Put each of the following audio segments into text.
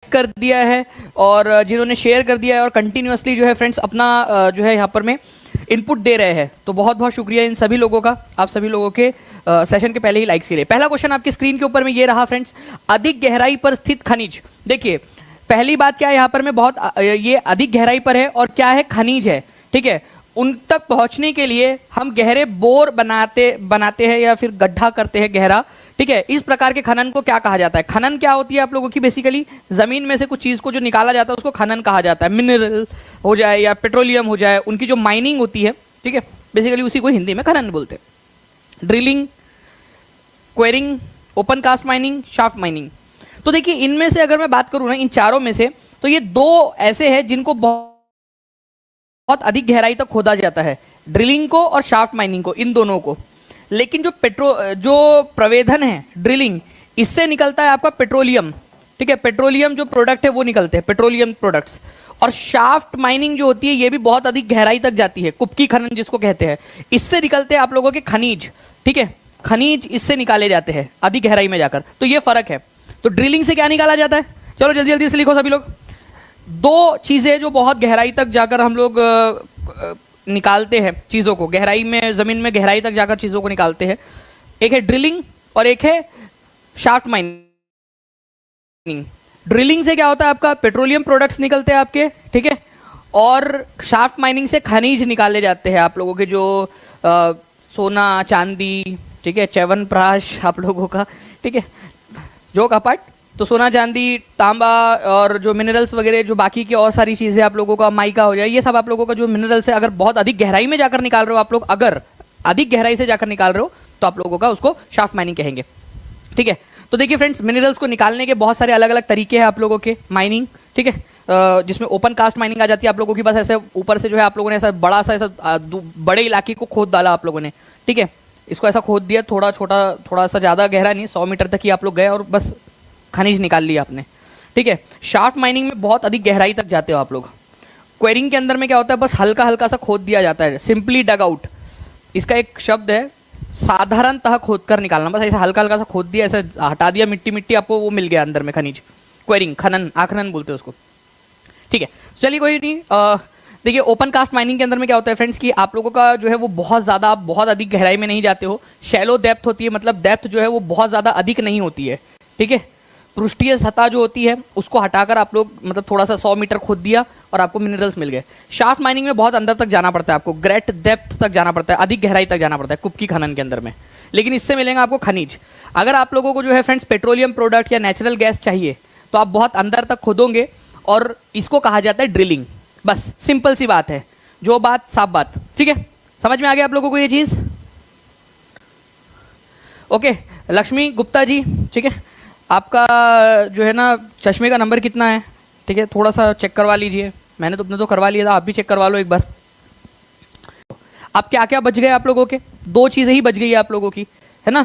कर दिया है और जिन्होंने शेयर कर दिया है और कंटिन्यूअसली जो है फ्रेंड्स अपना जो है यहाँ पर में इनपुट दे रहे हैं, तो बहुत बहुत शुक्रिया इन सभी लोगों का। आप सभी लोगों के सेशन के पहले ही लाइक्स के लिए। पहला क्वेश्चन आपकी स्क्रीन के ऊपर में ये रहा फ्रेंड्स, अधिक गहराई पर स्थित खनिज। देखिए पहली बात क्या है यहाँ पर में, बहुत ये अधिक गहराई पर है और क्या है, खनिज है। ठीक है, उन तक पहुंचने के लिए हम गहरे बोर बनाते हैं या फिर गड्ढा करते हैं गहरा। ठीक है, इस प्रकार के खनन को क्या कहा जाता है? खनन क्या होती है आप लोगों की, बेसिकली जमीन में से कुछ चीज को जो निकाला जाता है उसको खनन कहा जाता है। मिनरल हो जाए या पेट्रोलियम हो जाए, उनकी जो माइनिंग होती है, ठीक है, बेसिकली उसी को हिंदी में खनन बोलते हैं। Drilling, quarrying, open cast mining, shaft mining. तो देखिए इनमें से अगर मैं बात करूं ना, इन चारों में से, तो ये दो ऐसे हैं जिनको बहुत अधिक गहराई तक खोदा जाता है, ड्रिलिंग को और शाफ्ट माइनिंग को, इन दोनों को। लेकिन जो प्रवेधन है, ड्रिलिंग, इससे निकलता है आपका पेट्रोलियम। ठीक है, पेट्रोलियम जो प्रोडक्ट है वो निकलते हैं, पेट्रोलियम प्रोडक्ट्स। और शाफ्ट माइनिंग जो होती है ये भी बहुत अधिक गहराई तक जाती है, कुपकी खनन जिसको कहते हैं, इससे निकलते हैं आप लोगों के खनिज। ठीक है, खनिज इससे निकाले जाते हैं अधिक गहराई में जाकर, तो ये फर्क है। तो ड्रिलिंग से क्या निकाला जाता है, चलो जल्दी जल्दी से लिखो सभी लोग। दो चीजें जो बहुत गहराई तक जाकर हम लोग निकालते हैं चीजों को, गहराई में, जमीन में गहराई तक जाकर चीजों को निकालते हैं, एक है ड्रिलिंग और एक है शाफ्ट माइनिंग। ड्रिलिंग से क्या होता है, आपका पेट्रोलियम प्रोडक्ट्स निकलते हैं आपके, ठीक है, और शाफ्ट माइनिंग से खनिज निकाले जाते हैं आप लोगों के, जो सोना चांदी, ठीक है, च्यवनप्राश आप लोगों का, ठीक है, जोक अपार्ट। तो सोना चांदी, तांबा और जो मिनरल्स वगैरह, जो बाकी की और सारी चीज़ें आप लोगों का, माइका हो जाए, ये सब आप लोगों का जो मिनरल्स है, अगर बहुत अधिक गहराई में जाकर निकाल रहे हो आप लोग, अगर अधिक गहराई से जाकर निकाल रहे हो तो आप लोगों का उसको शाफ्ट माइनिंग कहेंगे। ठीक है, तो देखिए फ्रेंड्स, मिनरल्स को निकालने के बहुत सारे अलग अलग तरीके हैं आप लोगों के, माइनिंग, ठीक है, जिसमें ओपन कास्ट माइनिंग आ जाती है आप लोगों की। बस ऐसे ऊपर से जो है आप लोगों ने ऐसा बड़ा सा, ऐसा बड़े इलाके को खोद डाला आप लोगों ने, ठीक है, इसको ऐसा खोद दिया, थोड़ा छोटा, थोड़ा सा ज़्यादा गहरा नहीं, 100 मीटर तक ही आप लोग गए और बस खनिज निकाल लिया आपने। ठीक है, शाफ्ट माइनिंग में बहुत अधिक गहराई तक जाते हो आप लोग। क्वेरिंग के अंदर में क्या होता है, बस हल्का हल्का सा खोद दिया जाता है, सिंपली डग आउट, इसका एक शब्द है, साधारणतः खोद कर निकालना, बस ऐसा हल्का हल्का सा खोद दिया, ऐसे हटा दिया, मिट्टी मिट्टी, आपको वो मिल गया अंदर में खनिज। क्वेरिंग, खनन, आखनन बोलते हैं उसको। ठीक है, चलिए कोई नहीं। देखिए ओपन कास्ट माइनिंग के अंदर में क्या होता है फ्रेंड्स, कि आप लोगों का जो है वो बहुत ज़्यादा, आप बहुत अधिक गहराई में नहीं जाते हो, शैलो डेप्थ होती है, मतलब डेप्थ जो है वो बहुत ज़्यादा अधिक नहीं होती है। ठीक है, पृष्ठीय सतह जो होती है उसको हटाकर आप लोग, मतलब थोड़ा सा 100 मीटर खोद दिया और आपको मिनरल्स मिल गए। शाफ्ट माइनिंग में बहुत अंदर तक जाना पड़ता है आपको, ग्रेट डेप्थ तक जाना पड़ता है, अधिक गहराई तक जाना पड़ता है कुपकी खनन के अंदर में, लेकिन इससे मिलेगा आपको खनिज। अगर आप लोगों को जो है फ्रेंड्स पेट्रोलियम प्रोडक्ट या नेचुरल गैस चाहिए तो आप बहुत अंदर तक खोदोगे और इसको कहा जाता है ड्रिलिंग। बस सिंपल सी बात है, जो बात साफ बात। ठीक है, समझ में आ गया आप लोगों को ये चीज़? ओके, लक्ष्मी गुप्ता जी, ठीक है, आपका जो है ना चश्मे का नंबर कितना है? ठीक है, थोड़ा सा चेक करवा लीजिए, मैंने तो अपने तो करवा लिया था, आप भी चेक करवा लो एक बार। अब क्या क्या बच गए आप लोगों के? दो चीज़ें ही बच गई है आप लोगों की, है ना,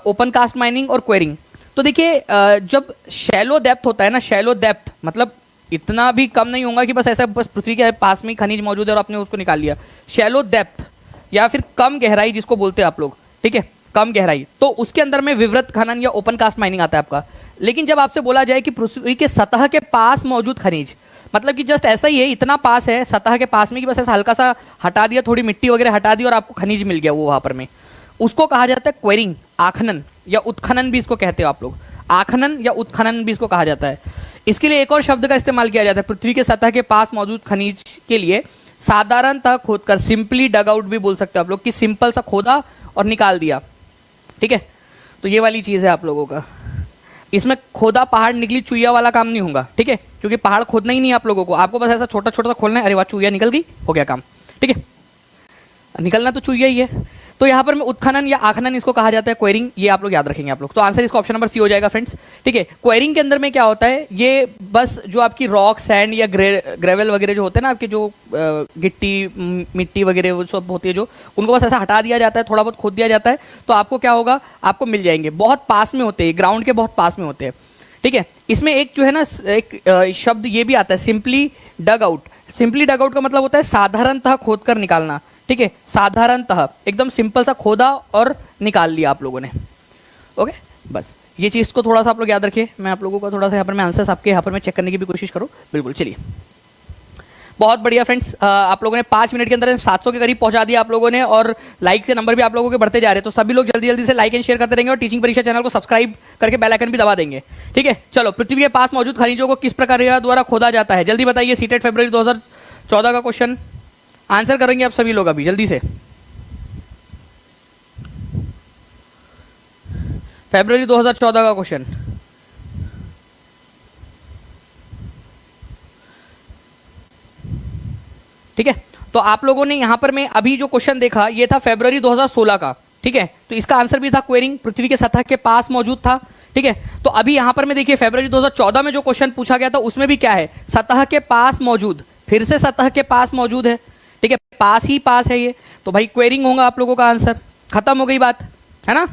ओपन कास्ट माइनिंग और क्वेरिंग। तो देखिए जब शैलो डेप्थ होता है ना, शैलो डेप्थ मतलब इतना भी कम नहीं होगा कि बस ऐसा, बस पृथ्वी के पास में ही खनिज मौजूद है और आपने उसको निकाल लिया। शैलो डेप्थ या फिर कम गहराई जिसको बोलते हैं आप लोग, ठीक है, कम गहराई, तो उसके अंदर में विवृत खनन या ओपन कास्ट माइनिंग आता है आपका। लेकिन जब आपसे बोला जाए कि पृथ्वी के सतह के पास मौजूद खनिज, मतलब कि जस्ट ऐसा ही है, इतना पास है सतह के पास में कि बस ऐसा हल्का सा हटा दिया, थोड़ी मिट्टी वगैरह हटा दी और आपको खनिज मिल गया वो वहाँ पर में, उसको कहा जाता है क्वेरिंग, आखनन या उत्खनन भी इसको कहते हो आप लोग, आखनन या उत्खनन भी इसको कहा जाता है। इसके लिए एक और शब्द का इस्तेमाल किया जाता है, पृथ्वी के सतह के पास मौजूद खनिज के लिए साधारणतः खोदकर, सिंपली डग आउट भी बोल सकते हो आप लोग, कि सिंपल सा खोदा और निकाल दिया। ठीक है, तो ये वाली चीज़ है आप लोगों का। इसमें खोदा पहाड़ निकली चुईया वाला काम नहीं होगा, ठीक है, क्योंकि पहाड़ खोदना ही नहीं आप लोगों को, आपको बस ऐसा छोटा छोटा सा खोलना है, अरे वाह चुईया निकल गई, हो गया काम। ठीक है, निकलना तो चुईया ही है। तो यहाँ पर में उत्खनन या आखनन इसको कहा जाता है, क्वेरिंग, ये आप लोग याद रखेंगे आप लोग। तो आंसर इसका ऑप्शन नंबर सी हो जाएगा फ्रेंड्स। ठीक है, क्वेरिंग के अंदर में क्या होता है, ये बस जो आपकी रॉक, सैंड या ग्रेवल वगैरह जो होते हैं ना आपके, जो गिट्टी मिट्टी वगैरह वो सब होती है, जो उनको बस ऐसा हटा दिया जाता है, थोड़ा बहुत खोद दिया जाता है, तो आपको क्या होगा, आपको मिल जाएंगे, बहुत पास में होते हैं, ग्राउंड के बहुत पास में होते हैं। ठीक है, इसमें एक जो है ना एक शब्द ये भी आता है, simply dug out. Simply dug out का मतलब होता है साधारणतः खोद कर निकालना। ठीक है, साधारणतः एकदम सिंपल सा खोदा और निकाल लिया आप लोगों ने। ओके, बस ये चीज़ को थोड़ा सा आप लोग याद रखिए। मैं आप लोगों का थोड़ा सा यहाँ पर मैं आंसर्स आपके यहाँ पर मैं चेक करने की भी कोशिश करूँ। बिल्कुल, चलिए, बहुत बढ़िया फ्रेंड्स। आप लोगों ने 5 मिनट के अंदर 700 के करीब पहुंचा दिया आप लोगों ने, और लाइक से नंबर भी आप लोगों के बढ़ते जा रहे हैं। तो सभी लोग जल्दी जल्दी से लाइक एंड शेयर करते रहेंगे और टीचिंग परीक्षा चैनल को सब्सक्राइब करके बेल आइकन भी दबा देंगे, ठीक है। चलो, पृथ्वी के पास मौजूद खनिजों को किस प्रक्रिया द्वारा खोदा जाता है? जल्दी बताइए। सीटेट फरवरी 2014 का क्वेश्चन आंसर करेंगे आप सभी लोग अभी जल्दी से। फरवरी 2014 का क्वेश्चन, ठीक है। तो आप लोगों ने यहां पर मैं अभी जो क्वेश्चन देखा ये था फरवरी 2016 का, ठीक है। तो इसका आंसर भी था क्वेरिंग, पृथ्वी के सतह के पास मौजूद था, ठीक है। तो अभी यहां पर मैं देखिए फरवरी 2014 में जो क्वेश्चन पूछा गया था उसमें भी क्या है, सतह के पास मौजूद, फिर से सतह के पास मौजूद है, ठीक है, पास ही पास है ये। तो भाई क्वेरिंग होगा आप लोगों का आंसर, खत्म हो गई बात, है ना,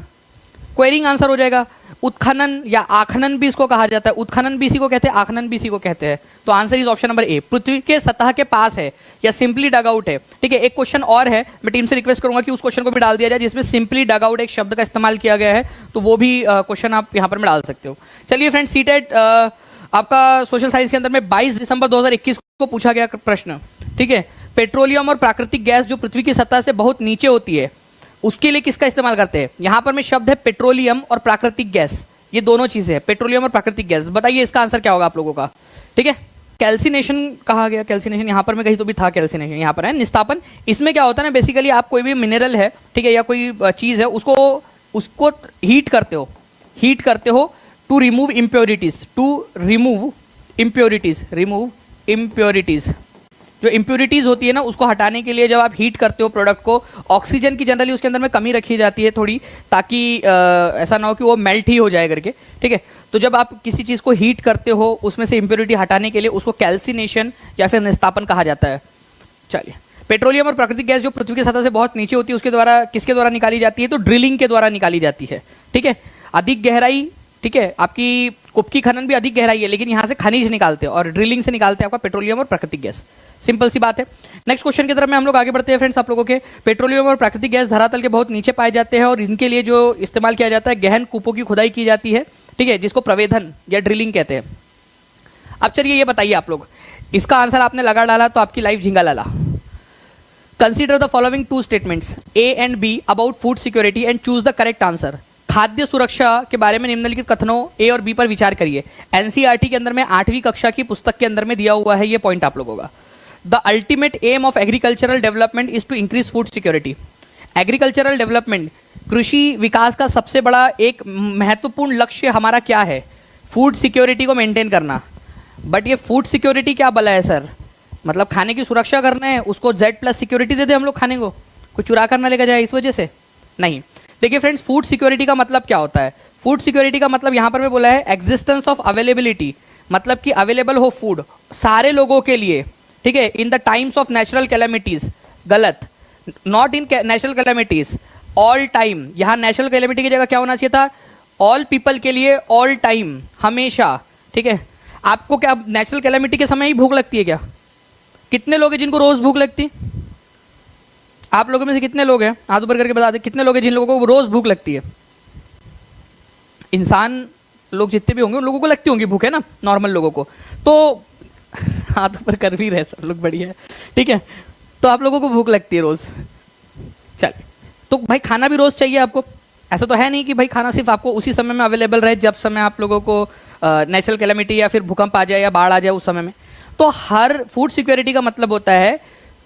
क्वेरिंग आंसर हो जाएगा। उत्खनन या आखनन भी इसको कहा जाता है, उत्खनन भी इसी को कहते हैं, आखनन भी इसी को कहते हैं। तो answer is option number A, पृथ्वी के सतह के पास है या सिंपली डग आउट है, ठीक है। एक क्वेश्चन और है, मैं टीम से रिक्वेस्ट करूंगा कि उस क्वेश्चन को भी डाल दिया जाए जिसमें सिंपली डग आउट एक शब्द का इस्तेमाल किया गया है, तो वो भी क्वेश्चन आप यहाँ पर में डाल सकते हो। चलिए फ्रेंड्स, सीटेट आपका सोशल साइंस के अंदर में 22 दिसंबर 2021 को पूछा गया प्रश्न, ठीक है। पेट्रोलियम और प्राकृतिक गैस जो पृथ्वी की सतह से बहुत नीचे होती है उसके लिए किसका इस्तेमाल करते हैं? यहां पर में शब्द है पेट्रोलियम और प्राकृतिक गैस, ये दोनों चीजें हैं, पेट्रोलियम और प्राकृतिक गैस। बताइए इसका आंसर क्या होगा आप लोगों का, ठीक है। कैल्सिनेशन कहा गया, कैल्सिनेशन यहाँ पर में कहीं तो भी था, कैल्सिनेशन यहाँ पर है, निस्तापन। इसमें क्या होता है ना, बेसिकली आप कोई भी मिनरल है, ठीक है, या कोई चीज़ है, उसको हीट करते हो टू रिमूव इम्प्योरिटीज, जो इम्प्योरिटीज होती है ना उसको हटाने के लिए जब आप हीट करते हो प्रोडक्ट को, ऑक्सीजन की जनरली उसके अंदर में कमी रखी जाती है थोड़ी, ताकि ऐसा ना हो कि वो मेल्ट ही हो जाए करके, ठीक है। तो जब आप किसी चीज़ को हीट करते हो उसमें से इम्प्योरिटी हटाने के लिए उसको कैल्सिनेशन या फिर निस्तापन कहा जाता है। चलिए, पेट्रोलियम और प्राकृतिक गैस जो पृथ्वी की सतह से बहुत नीचे होती है उसके द्वारा किसके द्वारा निकाली जाती है? तो ड्रिलिंग के द्वारा निकाली जाती है, ठीक है। अधिक गहराई, ठीक है, आपकी कुपकी खनन भी अधिक गहराई है, लेकिन यहाँ से खनिज निकालते हैं और ड्रिलिंग से निकालते हैं आपका पेट्रोलियम और प्राकृतिक गैस। सिंपल सी बात है। नेक्स्ट क्वेश्चन की तरफ में हम लोग आगे बढ़ते हैं फ्रेंड्स। आप लोगों के पेट्रोलियम और प्राकृतिक गैस धरातल के बहुत नीचे पाए जाते हैं और इनके लिए जो इस्तेमाल किया जाता है, गहन कूपों की खुदाई की जाती है, ठीक है, जिसको प्रवेधन या ड्रिलिंग कहते हैं। अब चलिए ये बताइए आप लोग, इसका आंसर आपने लगा डाला तो आपकी लाइफ झिंगा लाला। Consider the following 2 statements A and B about food security and choose the correct answer. खाद्य सुरक्षा के बारे में निम्नलिखित कथनों ए और बी पर विचार करिए। एनसीईआरटी के अंदर में 8वीं कक्षा की पुस्तक के अंदर में दिया हुआ है ये पॉइंट आप लोगों का। The ultimate aim of agricultural development is to increase food security. Agricultural development, कृषि विकास का सबसे बड़ा एक महत्वपूर्ण लक्ष्य हमारा क्या है? फूड सिक्योरिटी को मेंटेन करना। बट ये फूड सिक्योरिटी क्या बला है सर? मतलब खाने की सुरक्षा करना है, उसको Z+ सिक्योरिटी दे दे हम लोग खाने को, कोई चुरा कर ना लेकर जाए इस वजह से? नहीं। देखिए फ्रेंड्स, फूड सिक्योरिटी का मतलब क्या होता है? फूड सिक्योरिटी का मतलब यहाँ पर मैं बोला है एग्जिस्टेंस ऑफ अवेलेबिलिटी, मतलब कि अवेलेबल हो फूड सारे लोगों के लिए, ठीक है, in the times of natural calamities. गलत, not in natural calamities, all time. यहाँ नेचुरल कैलेमिटी की जगह क्या होना चाहिए था? ऑल पीपल के लिए, ऑल टाइम, हमेशा, ठीक है। आपको क्या नेचुरल कैलेमिटी के समय ही भूख लगती है क्या? कितने लोग हैं जिनको रोज भूख लगती? आप लोगों में से कितने लोग हैं, हाथ ऊपर करके बता दें, कितने लोग हैं जिन लोगों को रोज भूख लगती है? इंसान लोग जितने भी होंगे उन लोगों को लगती होंगी भूख, है ना, नॉर्मल लोगों को। तो हाथ ऊपर कर भी रहे सब लोग, बढ़िया है, ठीक है। तो आप लोगों को भूख लगती है रोज, चलिए। तो भाई खाना भी रोज चाहिए आपको, ऐसा तो है नहीं कि भाई खाना सिर्फ आपको उसी समय में अवेलेबल रहे जब समय आप लोगों को नेचुरल कैलेमिटी या फिर भूकंप आ जाए या बाढ़ आ जाए उस समय में। तो हर फूड सिक्योरिटी का मतलब होता है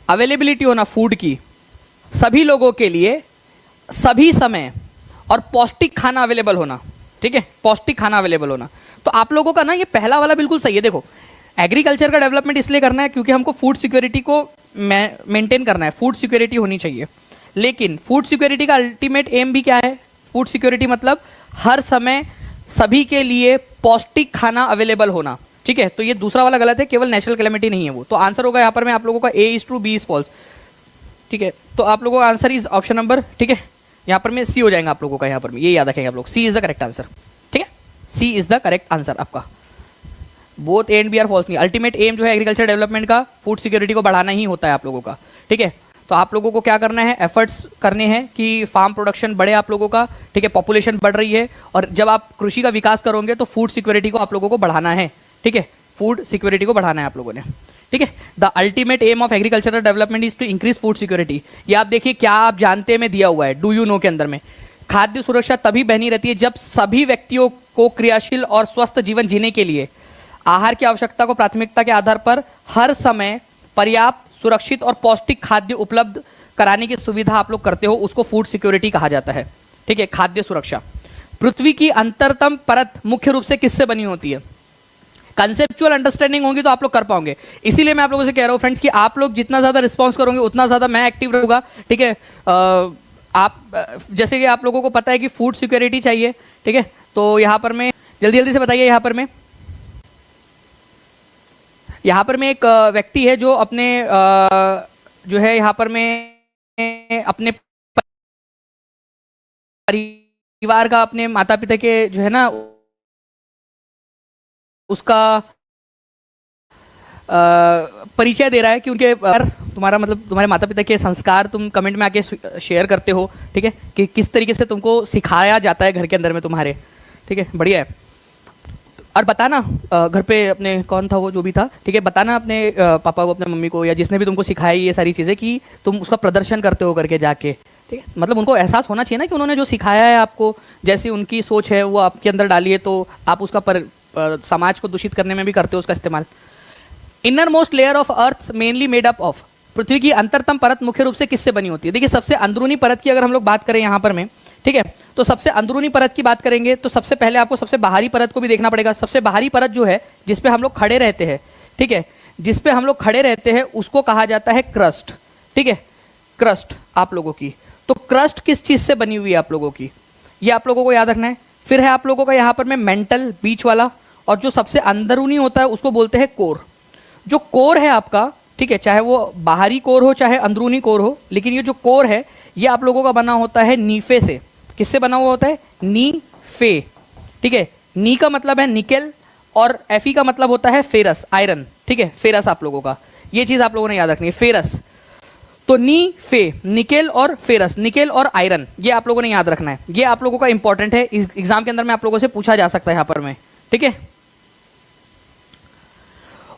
अवेलेबिलिटी होना फूड की सभी लोगों के लिए सभी समय, और पौष्टिक खाना अवेलेबल होना, ठीक है, पौष्टिक खाना अवेलेबल होना। तो आप लोगों का ना ये पहला वाला बिल्कुल सही है। देखो, एग्रीकल्चर का डेवलपमेंट इसलिए करना है क्योंकि हमको फूड सिक्योरिटी को मेंटेन करना है, फूड सिक्योरिटी होनी चाहिए। लेकिन फूड सिक्योरिटी का अल्टीमेट एम भी क्या है? फूड सिक्योरिटी मतलब हर समय सभी के लिए पौष्टिक खाना अवेलेबल होना, ठीक है। तो ये दूसरा वाला गलत है, केवल नेचुरल कैलेमिटी नहीं है वो। तो आंसर होगा यहाँ पर मैं आप लोगों का A is true, B is false, ठीक है। तो आप लोगों का आंसर इज ऑप्शन नंबर, ठीक है, यहाँ पर में सी हो जाएगा आप लोगों का, यहाँ पर में ये याद रखेंगे आप लोग, C is the correct answer, ठीक है, C is the correct answer आपका। Both A and B are false नहीं। अल्टीमेट एम जो है एग्रीकल्चर डेवलपमेंट का फूड सिक्योरिटी को बढ़ाना ही होता है आप लोगों का, ठीक है। तो आप लोगों को क्या करना है, एफर्ट्स करने हैं कि फार्म प्रोडक्शन बढ़े आप लोगों का, ठीक है, पॉपुलेशन बढ़ रही है, और जब आप कृषि का विकास करोगे तो फूड सिक्योरिटी को आप लोगों को बढ़ाना है, ठीक है, फूड सिक्योरिटी को बढ़ाना है आप लोगों ने, ठीक है। The ultimate aim of agricultural development is to increase food security. ये आप देखिए क्या आप जानते में दिया हुआ है, डू यू नो के अंदर में, खाद्य सुरक्षा तभी बनी रहती है जब सभी व्यक्तियों को क्रियाशील और स्वस्थ जीवन जीने के लिए आहार की आवश्यकता को प्राथमिकता के आधार पर हर समय पर्याप्त, सुरक्षित और पौष्टिक खाद्य उपलब्ध कराने की सुविधा आप लोग करते हो, उसको फूड सिक्योरिटी कहा जाता है, ठीक है, खाद्य सुरक्षा। पृथ्वी की अंतरतम परत मुख्य रूप से किससे बनी होती है? कंसेप्चुअल अंडरस्टैंडिंग होगी तो आप लोग कर पाओगे। इसीलिए मैं आप लोगों से कह रहा हूं फ्रेंड्स कि आप लोग जितना ज्यादा रिस्पॉन्स करोगे उतना ज्यादा मैं एक्टिव रहूंगा, ठीक है। आप जैसे कि आप लोगों को पता है कि फूड सिक्योरिटी चाहिए, ठीक है, तो यहां पर मैं जल्दी जल्दी से बताइए, यहां पर मैं एक व्यक्ति है जो अपने जो है यहां पर मैं अपने परिवार का, अपने माता पिता के जो है ना उसका परिचय दे रहा है कि उनके तुम्हारा मतलब तुम्हारे माता पिता के संस्कार तुम कमेंट में आके शेयर करते हो, ठीक है, कि किस तरीके से तुमको सिखाया जाता है घर के अंदर में तुम्हारे, ठीक है, बढ़िया है। और बताना घर पे अपने, कौन था वो जो भी था, ठीक है, बताना अपने पापा को, अपने मम्मी को, या जिसने भी तुमको सिखाई ये सारी चीज़ें कि तुम उसका प्रदर्शन करते हो करके जाके, ठीक है। मतलब उनको एहसास होना चाहिए ना कि उन्होंने जो सिखाया है आपको, जैसी उनकी सोच है वो आपके अंदर डालिए, तो आप उसका समाज को दूषित करने में भी करते हो उसका इस्तेमाल। Inner most layer of earth mainly made up of, पृथ्वी की अंतरतम परत मुख्य रूप से किससे बनी होती है? देखिए सबसे अंदरूनी परत की अगर हम लोग बात करें यहाँ पर में, ठीक है, तो सबसे अंदरूनी परत की बात करेंगे तो सबसे पहले आपको सबसे बाहरी परत को भी देखना पड़ेगा। सबसे बाहरी परत जो है जिसपे हम लोग खड़े रहते हैं, ठीक है, जिसपे हम लोग खड़े रहते हैं उसको कहा जाता है क्रस्ट, ठीक है, क्रस्ट आप लोगों की। तो क्रस्ट किस चीज से बनी हुई है आप लोगों की, ये आप लोगों को याद रखना है। फिर है आप लोगों का यहाँ पर में मेंटल, बीच वाला, और जो सबसे अंदरूनी होता है उसको बोलते हैं कोर। जो कोर है आपका, ठीक है, चाहे वो बाहरी कोर हो चाहे अंदरूनी कोर हो, लेकिन ये जो कोर है ये आप लोगों का बना होता है नीफे से। किससे बना हुआ होता है? नी फे, ठीक है। नी का मतलब है निकेल और एफी का मतलब होता है फेरस, आयरन, ठीक है, फेरस आप लोगों का, ये चीज आप लोगों ने याद रखनी है, फेरस। तो नी फे, निकेल और फेरस, निकेल और आयरन, ये आप लोगों ने याद रखना है, ये आप लोगों का इंपॉर्टेंट है, इस एग्जाम के अंदर में आप लोगों से पूछा जा सकता है यहाँ पर में, ठीक है,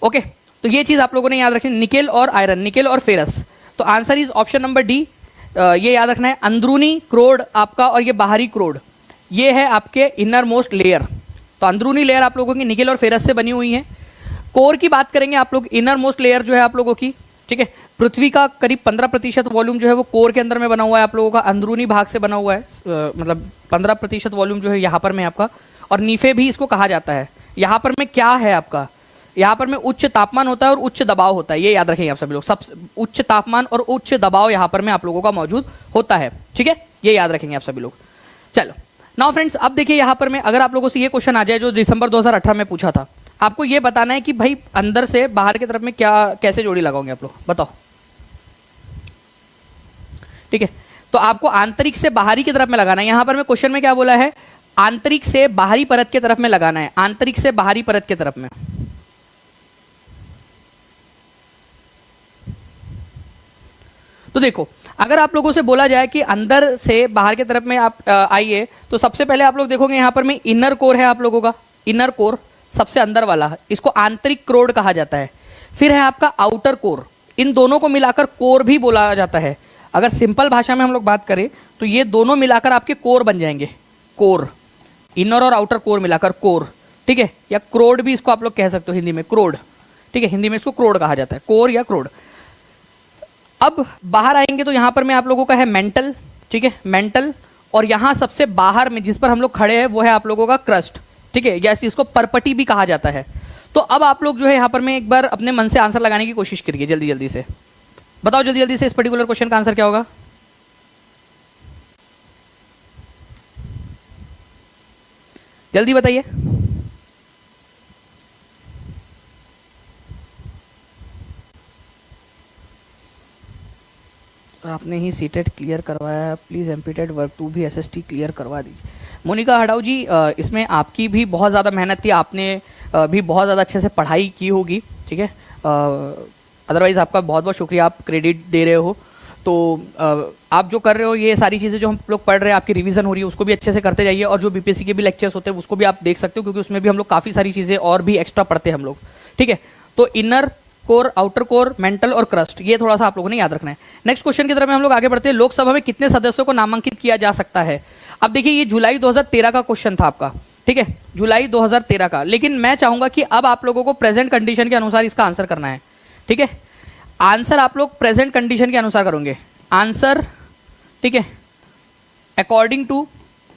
ओके। तो ये चीज आप लोगों ने याद रखनी, निकेल और आयरन, निकेल और फेरस। तो answer is option number D, ये याद रखना है, अंदरूनी क्रोड आपका और ये बाहरी क्रोड, ये है आपके इनर मोस्ट लेयर। तो अंदरूनी लेयर आप लोगों की निकेल और फेरस से बनी हुई है। कोर की बात करेंगे आप लोग, इनर मोस्ट लेयर जो है आप लोगों की, ठीक है, पृथ्वी का करीब 15% वॉल्यूम जो है वो कोर के अंदर में बना हुआ है आप लोगों का, अंदरूनी भाग से बना हुआ है, मतलब 15% वॉल्यूम जो है यहाँ पर में आपका, और नीफे भी इसको कहा जाता है। यहाँ पर में क्या है आपका, यहाँ पर में उच्च तापमान होता है और उच्च दबाव होता है, ये याद रखेंगे आप सभी लोग, सब उच्च तापमान और उच्च दबाव यहाँ पर में आप लोगों का मौजूद होता है, ठीक है, ये याद रखेंगे आप सभी लोग। चलो नाउ फ्रेंड्स, अब देखिए यहाँ पर में अगर आप लोगों से ये क्वेश्चन आ जाए जो दिसंबर 2018 में पूछा था, आपको ये बताना है कि भाई अंदर से बाहर की तरफ में क्या, कैसे जोड़ी लगाओगे आप लोग, बताओ, ठीक है। तो आपको आंतरिक से बाहरी की तरफ में लगाना है। यहाँ पर मैं क्वेश्चन में क्या बोला है, आंतरिक से बाहरी परत की तरफ में लगाना है, आंतरिक से बाहरी परत की तरफ में। तो देखो अगर आप लोगों से बोला जाए कि अंदर से बाहर की तरफ में आप आइए, तो सबसे पहले आप लोग देखोगे यहाँ पर में इनर कोर है आप लोगों का, इनर कोर सबसे अंदर वाला, इसको आंतरिक क्रोड कहा जाता है। फिर है आपका आउटर कोर, इन दोनों को मिलाकर कोर भी बोला जाता है। अगर सिंपल भाषा में हम लोग बात करें तो ये दोनों मिलाकर आपके कोर बन जाएंगे, कोर, इनर और आउटर कोर मिलाकर कोर, ठीक है, या क्रोड भी इसको आप लोग कह सकते हो हिंदी में, क्रोड, ठीक है, हिंदी में इसको क्रोड कहा जाता है, कोर या क्रोड। अब बाहर आएंगे तो यहां पर में आप लोगों का है मेंटल, ठीक है, मेंटल, और यहां सबसे बाहर में जिस पर हम लोग खड़े हैं वो है आप लोगों का क्रस्ट, ठीक है, जैसे इसको परपटी भी कहा जाता है। तो अब आप लोग जो है यहाँ पर में एक बार अपने मन से आंसर लगाने की कोशिश करिए, जल्दी जल्दी से बताओ, जल्दी जल्दी से इस पर्टिकुलर क्वेश्चन का आंसर क्या होगा, जल्दी बताइए। आपने ही सीटेट क्लियर करवाया, प्लीज़ एमपीटेट वर्क 2 भी एसएसटी क्लियर करवा दीजिए। मोनिका हडाऊ जी, इसमें आपकी भी बहुत ज़्यादा मेहनत थी, आपने भी बहुत ज़्यादा अच्छे से पढ़ाई की होगी, ठीक है, अदरवाइज़ आपका बहुत बहुत शुक्रिया, आप क्रेडिट दे रहे हो। तो आप जो कर रहे हो ये सारी चीज़ें जो हम लोग पढ़ रहे हैं, आपकी रिवीजन हो रही है, उसको भी अच्छे से करते जाइए। और जो बीपीएससी के भी लेक्चर्स होते हैं उसको भी आप देख सकते हो, क्योंकि उसमें भी हम लोग काफ़ी सारी चीज़ें और भी एक्स्ट्रा पढ़ते हैं हम लोग, ठीक है। तो inner core, outer core, mental और क्रस्ट, ये थोड़ा सा आप लोगों ने याद रखना है। नेक्स्ट क्वेश्चन की तरफ हम लोग आगे बढ़ते हैं। लोकसभा में कितने सदस्यों को नामांकित किया जा सकता है? अब देखिए ये जुलाई 2013 का क्वेश्चन था आपका, ठीक है, जुलाई 2013 का। लेकिन मैं चाहूंगा कि अब आप लोगों को प्रेजेंट कंडीशन के अनुसार इसका आंसर करना है, ठीक है। आंसर आप लोग प्रेजेंट कंडीशन के अनुसार करोगे आंसर, ठीक है, अकॉर्डिंग टू,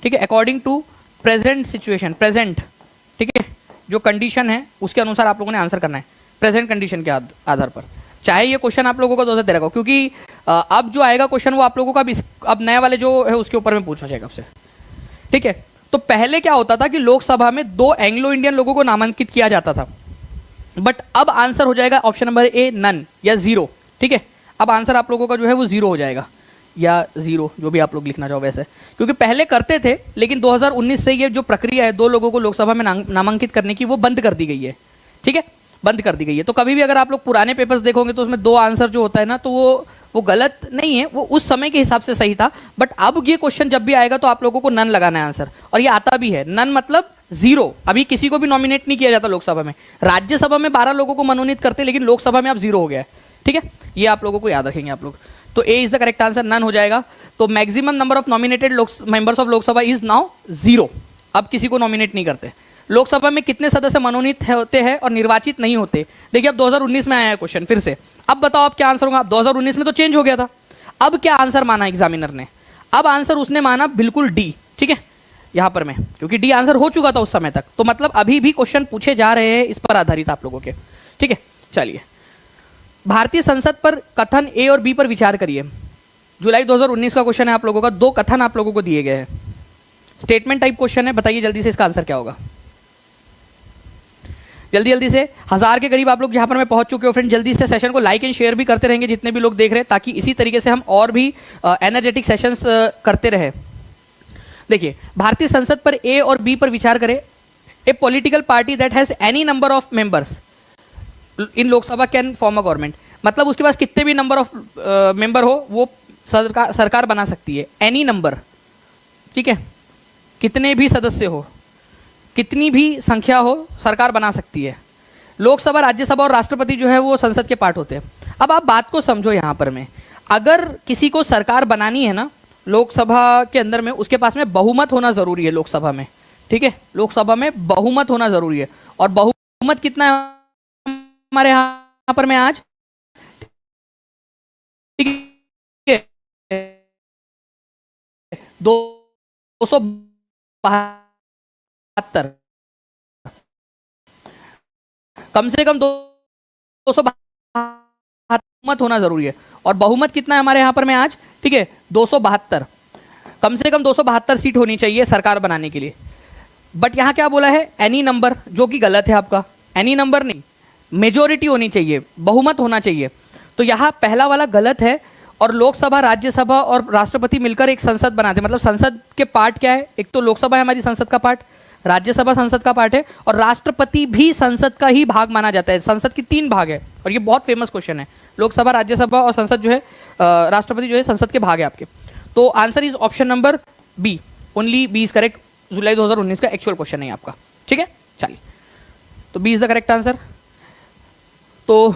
ठीक है, according to present situation, present, ठीक है, जो कंडीशन है उसके अनुसार आप लोगों ने आंसर करना है, प्रेजेंट कंडीशन के आधार पर। चाहे ये क्वेश्चन आप लोगों का 2013 का, क्योंकि अब जो आएगा क्वेश्चन वो आप लोगों का अब नए वाले जो है उसके ऊपर में पूछा जाएगा आपसे, ठीक है। तो पहले क्या होता था कि लोकसभा में 2 एंग्लो इंडियन लोगों को नामांकित किया जाता था, बट अब आंसर हो जाएगा ऑप्शन नंबर ए, नन या 0, ठीक है। अब आंसर आप लोगों का जो है वो 0 हो जाएगा, या 0, जो भी आप लोग लिखना चाहो वैसे, क्योंकि पहले करते थे, लेकिन 2019 से ये जो प्रक्रिया है 2 लोगों को लोकसभा में नामांकित करने की, वो बंद कर दी गई है, ठीक है, बंद कर दी गई है। तो कभी भी अगर आप लोग पुराने पेपर्स देखोगे तो उसमें 2 आंसर जो होता है ना, तो वो गलत नहीं है, वो उस समय के हिसाब से सही था। बट अब ये क्वेश्चन जब भी आएगा तो आप लोगों को नन लगाना है आंसर, और ये आता भी है नन मतलब 0। अभी किसी को भी नॉमिनेट नहीं किया जाता लोकसभा में। राज्यसभा में 12 लोगों को मनोनीत करते, लेकिन लोकसभा में अब 0 हो गया है, ठीक है। ये आप लोगों को याद रखेंगे आप लोग। तो A is the correct answer, none हो जाएगा। तो maximum number of nominated members of Lok Sabha is now 0। अब किसी को नॉमिनेट नहीं करते। लोकसभा में कितने सदस्य मनोनीत होते हैं और निर्वाचित नहीं होते? देखिए अब 2019 में आया है क्वेश्चन फिर से। अब बताओ आप क्या आंसर होगा। 2019 में तो चेंज हो गया था। अब क्या आंसर माना एग्जामिनर ने? अब आंसर उसने माना बिल्कुल डी, ठीक है, यहां पर मैं, क्योंकि डी आंसर हो चुका था उस समय तक, तो मतलब अभी भी क्वेश्चन पूछे जा रहे हैं इस पर आधारित आप लोगों के, ठीक है। चलिए, भारतीय संसद पर कथन ए और बी पर विचार करिए। जुलाई 2019 का क्वेश्चन है आप लोगों का। 2 कथन आप लोगों को दिए गए हैं, स्टेटमेंट टाइप क्वेश्चन है। बताइए जल्दी से इसका आंसर क्या होगा, जल्दी जल्दी से। 1000 के करीब आप लोग यहाँ पर मैं पहुंच चुके हो फ्रेंड। जल्दी से सेशन को लाइक एंड शेयर भी करते रहेंगे जितने भी लोग देख रहे हैं, ताकि इसी तरीके से हम और भी एनर्जेटिक सेशंस करते रहे। देखिए, भारतीय संसद पर ए और बी पर विचार करें। A political party that has any number of members in Lok Sabha can form a government. मतलब उसके पास कितने भी नंबर ऑफ मेंबर हो वो सरकार बना सकती है। एनी नंबर, ठीक है, कितने भी सदस्य हो, कितनी भी संख्या हो, सरकार बना सकती है। लोकसभा, राज्यसभा और राष्ट्रपति जो है वो संसद के पार्ट होते हैं। अब आप बात को समझो यहाँ पर में, अगर किसी को सरकार बनानी है ना लोकसभा के अंदर में, उसके पास में बहुमत होना जरूरी है लोकसभा में, ठीक है। लोकसभा में बहुमत होना जरूरी है। और बहुमत कितना है हमारे यहाँ पर में आज, ठीक है, 272, कम से कम 272 बहुमत होना जरूरी है। और बहुमत कितना है हमारे यहाँ पर में आज, ठीक है, 272, कम से कम 272 सीट होनी चाहिए सरकार बनाने के लिए। बट यहाँ क्या बोला है, एनी नंबर, जो कि गलत है आपका। एनी नंबर नहीं, मेजोरिटी होनी चाहिए, बहुमत होना चाहिए। तो यहाँ पहला वाला गलत है। और लोकसभा, राज्यसभा और राष्ट्रपति मिलकर एक संसद बनाते, मतलब संसद के पार्ट क्या है, एक तो लोकसभा है हमारी संसद का पार्ट, राज्यसभा संसद का पार्ट है, और राष्ट्रपति भी संसद का ही भाग माना जाता है। संसद की 3 भाग है, और ये बहुत फेमस क्वेश्चन है। लोकसभा, राज्यसभा और संसद जो है, राष्ट्रपति जो है संसद के भाग है आपके। तो answer is option number B, only B is correct. जुलाई 2019 का एक्चुअल क्वेश्चन है आपका, ठीक है। चलिए, तो B is the correct answer. तो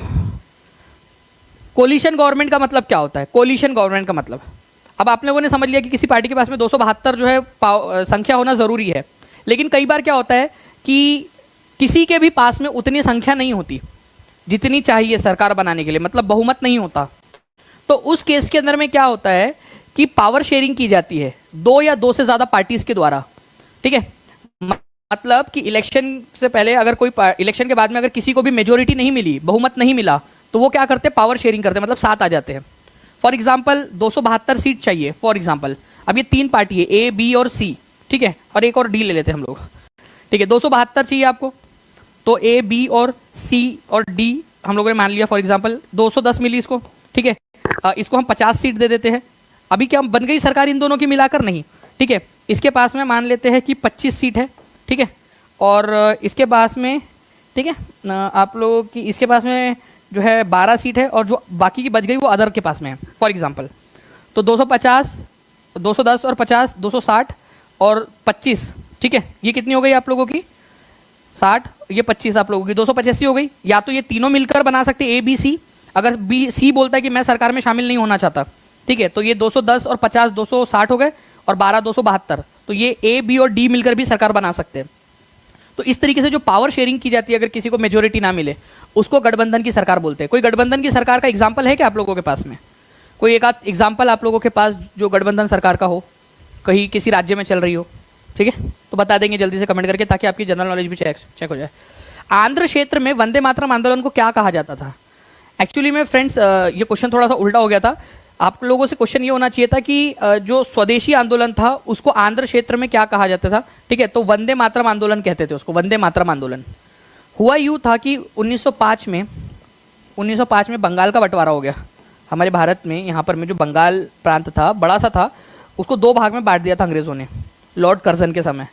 कोलिशन गवर्नमेंट का मतलब क्या होता है? कोलिशन गवर्नमेंट का मतलब, अब आप लोगों ने समझ लिया कि किसी पार्टी के पास में 272 जो है संख्या होना जरूरी है। लेकिन कई बार क्या होता है कि किसी के भी पास में उतनी संख्या नहीं होती जितनी चाहिए सरकार बनाने के लिए, मतलब बहुमत नहीं होता। तो उस केस के अंदर में क्या होता है कि पावर शेयरिंग की जाती है 2 या 2 से ज़्यादा पार्टीज के द्वारा, ठीक है। मतलब कि इलेक्शन से पहले अगर कोई, इलेक्शन के बाद में अगर किसी को भी मेजोरिटी नहीं मिली, बहुमत नहीं मिला, तो वो क्या करते हैं, पावर शेयरिंग करते हैं, मतलब 7 आ जाते हैं। फॉर एग्जाम्पल 272 सीट चाहिए फॉर एग्जाम्पल। अब ये 3 पार्टी है, ए, बी और सी, ठीक है, और एक और डी ले लेते हैं हम लोग, ठीक है। 272 चाहिए आपको, तो ए, बी और सी और डी हम लोगों ने मान लिया फॉर एग्जाम्पल। 210 मिली इसको, ठीक है। इसको हम 50 सीट दे देते हैं। अभी क्या बन गई सरकार इन दोनों की मिलाकर? नहीं, ठीक है। इसके पास में मान लेते हैं कि 25 सीट है, ठीक है। और इसके पास में, ठीक है, आप लोगों की इसके पास में जो है 12 सीट है, और जो बाकी की बच गई वो अदर के पास में है फॉर एग्जाम्पल, तो 250, 210 और 50, 260 और 25, ठीक है, ये कितनी हो गई आप लोगों की? 60, ये 25 आप लोगों की 285 हो गई। या तो ये तीनों मिलकर बना सकते ए बी सी। अगर बी सी बोलता है कि मैं सरकार में शामिल नहीं होना चाहता, ठीक है, तो ये 210 और 50 260 हो गए और 12 272, तो ये ए बी और डी मिलकर भी सरकार बना सकते हैं। तो इस तरीके से जो पावर शेयरिंग की जाती है, अगर किसी को मेजोरिटी ना मिले उसको गठबंधन की सरकार बोलते हैं। कोई गठबंधन की सरकार का एग्जाम्पल है क्या आप लोगों के पास में? कोई एक आध एग्जाम्पल आप लोगों के पास जो गठबंधन सरकार का हो, कहीं किसी राज्य में चल रही हो, ठीक है, तो बता देंगे जल्दी से कमेंट करके, ताकि आपकी जनरल नॉलेज भी चेक हो जाए। आंध्र क्षेत्र में वंदे मातरम आंदोलन को क्या कहा जाता था? एक्चुअली में फ्रेंड्स ये क्वेश्चन थोड़ा सा उल्टा हो गया था। आप लोगों से क्वेश्चन ये होना चाहिए था कि जो स्वदेशी आंदोलन था उसको आंध्र क्षेत्र में क्या कहा जाता था, ठीक है, तो वंदे मातरम आंदोलन कहते थे उसको, वंदे मातरम आंदोलन। हुआ यूँ था कि 1905 में बंगाल का बंटवारा हो गया हमारे भारत में। यहाँ पर में जो बंगाल प्रांत था, बड़ा सा था, उसको 2 भाग में बांट दिया था अंग्रेज़ों ने लॉर्ड कर्जन के समय।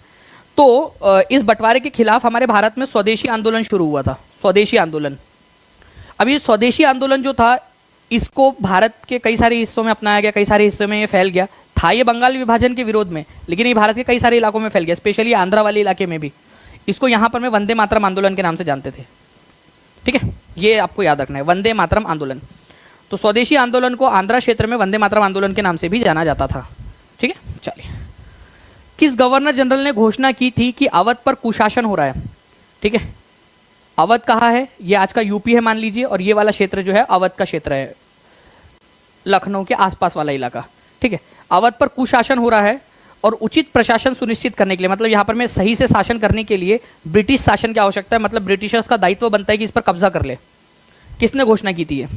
तो इस बंटवारे के खिलाफ हमारे भारत में स्वदेशी आंदोलन शुरू हुआ था, स्वदेशी आंदोलन। अब ये स्वदेशी आंदोलन जो था, इसको भारत के कई सारे हिस्सों में अपनाया गया, कई सारे हिस्सों में ये फैल गया था। ये बंगाल विभाजन के विरोध में, लेकिन ये भारत के कई सारे इलाकों में फैल गया, स्पेशली आंध्रा वाले इलाके में भी। इसको यहाँ पर में वंदे मातरम आंदोलन के नाम से जानते थे, ठीक है, ये आपको याद रखना है, वंदे मातरम आंदोलन। तो स्वदेशी आंदोलन को आंध्रा क्षेत्र में वंदे मातरम आंदोलन के नाम से भी जाना जाता था, ठीक है। चलिए, किस गवर्नर जनरल ने घोषणा की थी कि अवध पर कुशासन हो रहा है? ठीक है, अवध कहाँ है? ये आज का यूपी है मान लीजिए, और ये वाला क्षेत्र जो है अवध का क्षेत्र है, लखनऊ के आसपास वाला इलाका, ठीक है। अवध पर कुशासन हो रहा है और उचित प्रशासन सुनिश्चित करने के लिए, मतलब यहाँ पर मैं सही से शासन करने के लिए ब्रिटिश शासन की आवश्यकता है, मतलब ब्रिटिशर्स का दायित्व बनता है कि इस पर कब्जा कर ले। किसने घोषणा की थी ये?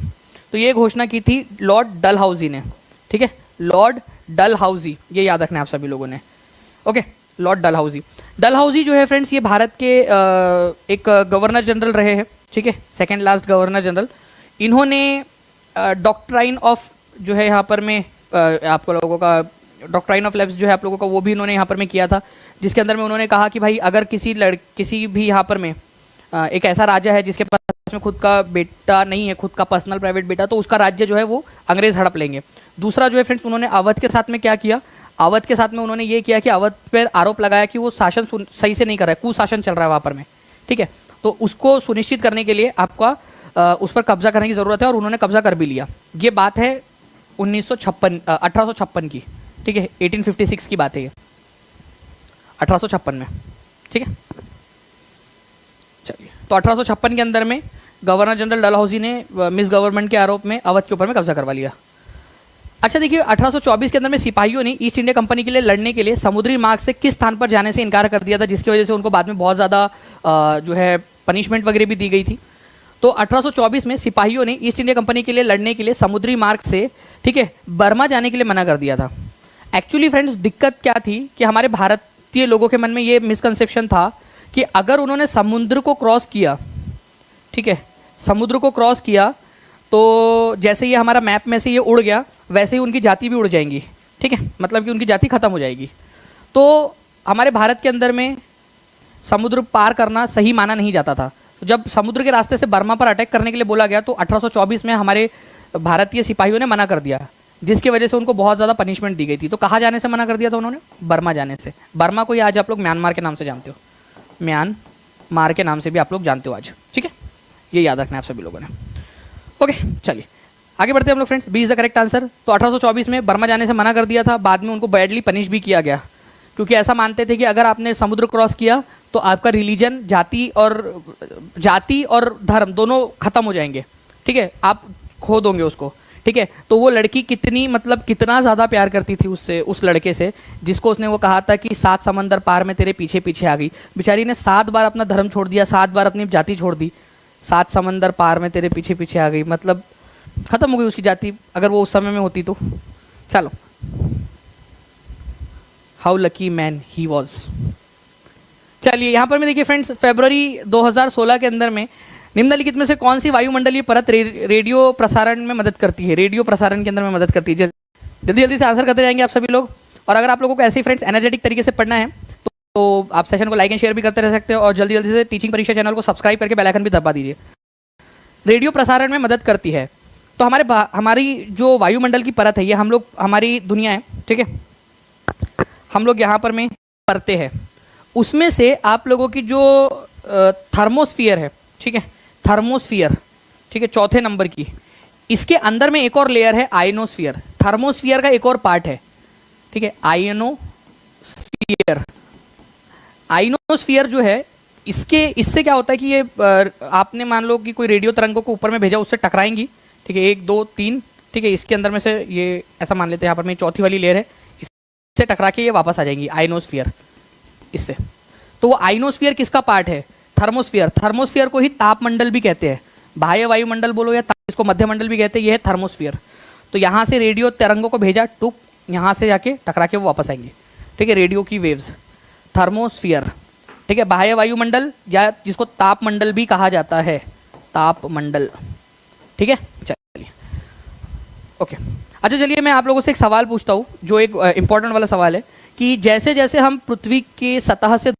तो ये घोषणा की थी लॉर्ड डलहाउजी ने, ठीक है, लॉर्ड डलहाउजी, ये याद रखना है आप सभी लोगों ने, ओके। लॉर्ड डलहाउजी, डलहाउजी जो है फ्रेंड्स, ये भारत के एक गवर्नर जनरल रहे हैं, ठीक है, सेकेंड लास्ट गवर्नर जनरल। इन्होंने डॉक्ट्राइन ऑफ जो है यहाँ पर में आप लोगों का डॉक्ट्राइन ऑफ लेब्स जो है आप लोगों का, वो भी इन्होंने यहाँ पर में किया था, जिसके अंदर में उन्होंने कहा कि भाई अगर किसी भी यहाँ पर में एक ऐसा राजा है जिसके पास में खुद का बेटा नहीं है, खुद का पर्सनल प्राइवेट बेटा, तो उसका राज्य जो है वो अंग्रेज हड़प लेंगे। दूसरा जो है फ्रेंड्स, उन्होंने अवध के साथ में क्या किया? अवध के साथ में उन्होंने ये किया कि अवध पर आरोप लगाया कि वो शासन सही से नहीं कर रहा है, कुशासन चल रहा है वहाँ पर में, ठीक है। तो उसको सुनिश्चित करने के लिए आपका उस पर कब्जा करने की ज़रूरत है, और उन्होंने कब्जा कर भी लिया। ये बात है 1856 की, ठीक है, 1856 की बात है ये, 1856 में, ठीक है। चलिए, तो 1856 के अंदर में गवर्नर जनरल डलहौजी ने मिस गवर्नमेंट के आरोप में अवध के ऊपर में कब्जा करवा लिया। अच्छा देखिए, 1824 के अंदर में सिपाहियों ने ईस्ट इंडिया कंपनी के लिए लड़ने के लिए समुद्री मार्ग से किस स्थान पर जाने से इनकार कर दिया था, जिसकी वजह से उनको बाद में बहुत ज़्यादा जो है पनिशमेंट वगैरह भी दी गई थी। तो 1824 में सिपाहियों ने ईस्ट इंडिया कंपनी के लिए लड़ने के लिए समुद्री मार्ग से, ठीक है, बर्मा जाने के लिए मना कर दिया था। एक्चुअली फ्रेंड्स, दिक्कत क्या थी कि हमारे भारतीय लोगों के मन में ये मिसकंसेप्शन था कि अगर उन्होंने समुद्र को क्रॉस किया, ठीक है, समुद्र को क्रॉस किया, तो जैसे ये हमारा मैप में से ये उड़ गया, वैसे ही उनकी जाति भी उड़ जाएंगी, ठीक है, मतलब कि उनकी जाति खत्म हो जाएगी। तो हमारे भारत के अंदर में समुद्र पार करना सही माना नहीं जाता था। तो जब समुद्र के रास्ते से बर्मा पर अटैक करने के लिए बोला गया, तो 1824 में हमारे भारतीय सिपाहियों ने मना कर दिया, जिसकी वजह से उनको बहुत ज़्यादा पनिशमेंट दी गई थी। तो कहाँ जाने से मना कर दिया था उन्होंने? बर्मा जाने से। बर्मा को ही आज आप लोग म्यांमार के नाम से जानते हो, म्यांमार के नाम से भी आप लोग जानते हो आज, ठीक है, ये याद रखना है आप सभी लोगों ने, ओके। चलिए आगे बढ़ते हैं हम लोग friends. B is the correct answer. तो 1824 में बर्मा जाने से मना कर दिया था, बाद में उनको बैडली पनिश भी किया गया, क्योंकि ऐसा मानते थे कि अगर आपने समुद्र क्रॉस किया तो आपका रिलीजन, जाति और धर्म दोनों खत्म हो जाएंगे, ठीक है, आप खो दोगे उसको, ठीक है। तो वो लड़की कितना ज़्यादा प्यार करती थी उससे, उस लड़के से, जिसको उसने वो कहा था कि 7 समंदर पार में तेरे पीछे पीछे आ गई। बेचारी ने 7 बार अपना धर्म छोड़ दिया, 7 बार अपनी जाति छोड़ दी। 7 समंदर पार में तेरे पीछे पीछे आ गई, मतलब खत्म हो गई उसकी जाति, अगर वो उस समय में होती तो। चलो, how lucky man he was. चलिए यहाँ पर मैं देखिए फ्रेंड्स, फरवरी 2016 के अंदर में निम्नलिखित में से कौन सी वायुमंडलीय परत रेडियो प्रसारण में मदद करती है? रेडियो प्रसारण के अंदर में मदद करती है। जल्दी जल्दी से आंसर करते जाएंगे आप सभी लोग। और अगर आप लोगों को ऐसे ही फ्रेंड्स एनर्जेटिक तरीके से पढ़ना है तो आप सेशन को लाइक एंड शेयर भी करते रह सकते हो, और जल्दी जल्दी से टीचिंग परीक्षा चैनल को सब्सक्राइब करके बेल आइकन भी दबा दीजिए। रेडियो प्रसारण में मदद करती है, तो तो हमारी जो वायुमंडल की परत है, ये हम लोग, हमारी दुनिया है, ठीक है, हम लोग यहाँ पर में पढ़ते हैं, उसमें से आप लोगों की जो थर्मोस्फियर है, ठीक है, थर्मोस्फियर, ठीक है, चौथे नंबर की, इसके अंदर में एक और लेयर है आयनोस्फियर। थर्मोस्फियर का एक और पार्ट है, ठीक है, आयनोस्फियर। आयनोस्फियर जो है, इससे क्या होता है कि ये आपने मान लो कि कोई रेडियो तरंगों को ऊपर में भेजा, उससे टकराएंगी, ठीक है, 1 2 3, ठीक है, इसके अंदर में से ये ऐसा मान लेते हैं यहाँ पर में चौथी वाली लेयर है, इससे टकरा के ये वापस आ जाएंगी आयनोस्फियर इससे। तो वो आयनोस्फियर किसका पार्ट है? थर्मोस्फियर। थर्मोस्फियर को ही तापमंडल भी कहते हैं, बाह्य वायुमंडल बोलो या इसको मध्यमंडल भी कहते हैं, ये है थर्मोस्फियर। तो यहाँ से रेडियो तरंगों को भेजा, टुक, यहाँ से जाके टकरा के वो वापस आएंगे, ठीक है, रेडियो की वेव्स, थर्मोस्फियर, ठीक है। बाह्य वायुमंडल या जिसको तापमंडल भी कहा जाता है, तापमंडल, ठीक है। चलिए, ओके, अच्छा चलिए मैं आप लोगों से एक सवाल पूछता हूँ, जो एक इंपॉर्टेंट वाला सवाल है कि जैसे जैसे हम पृथ्वी की सतह से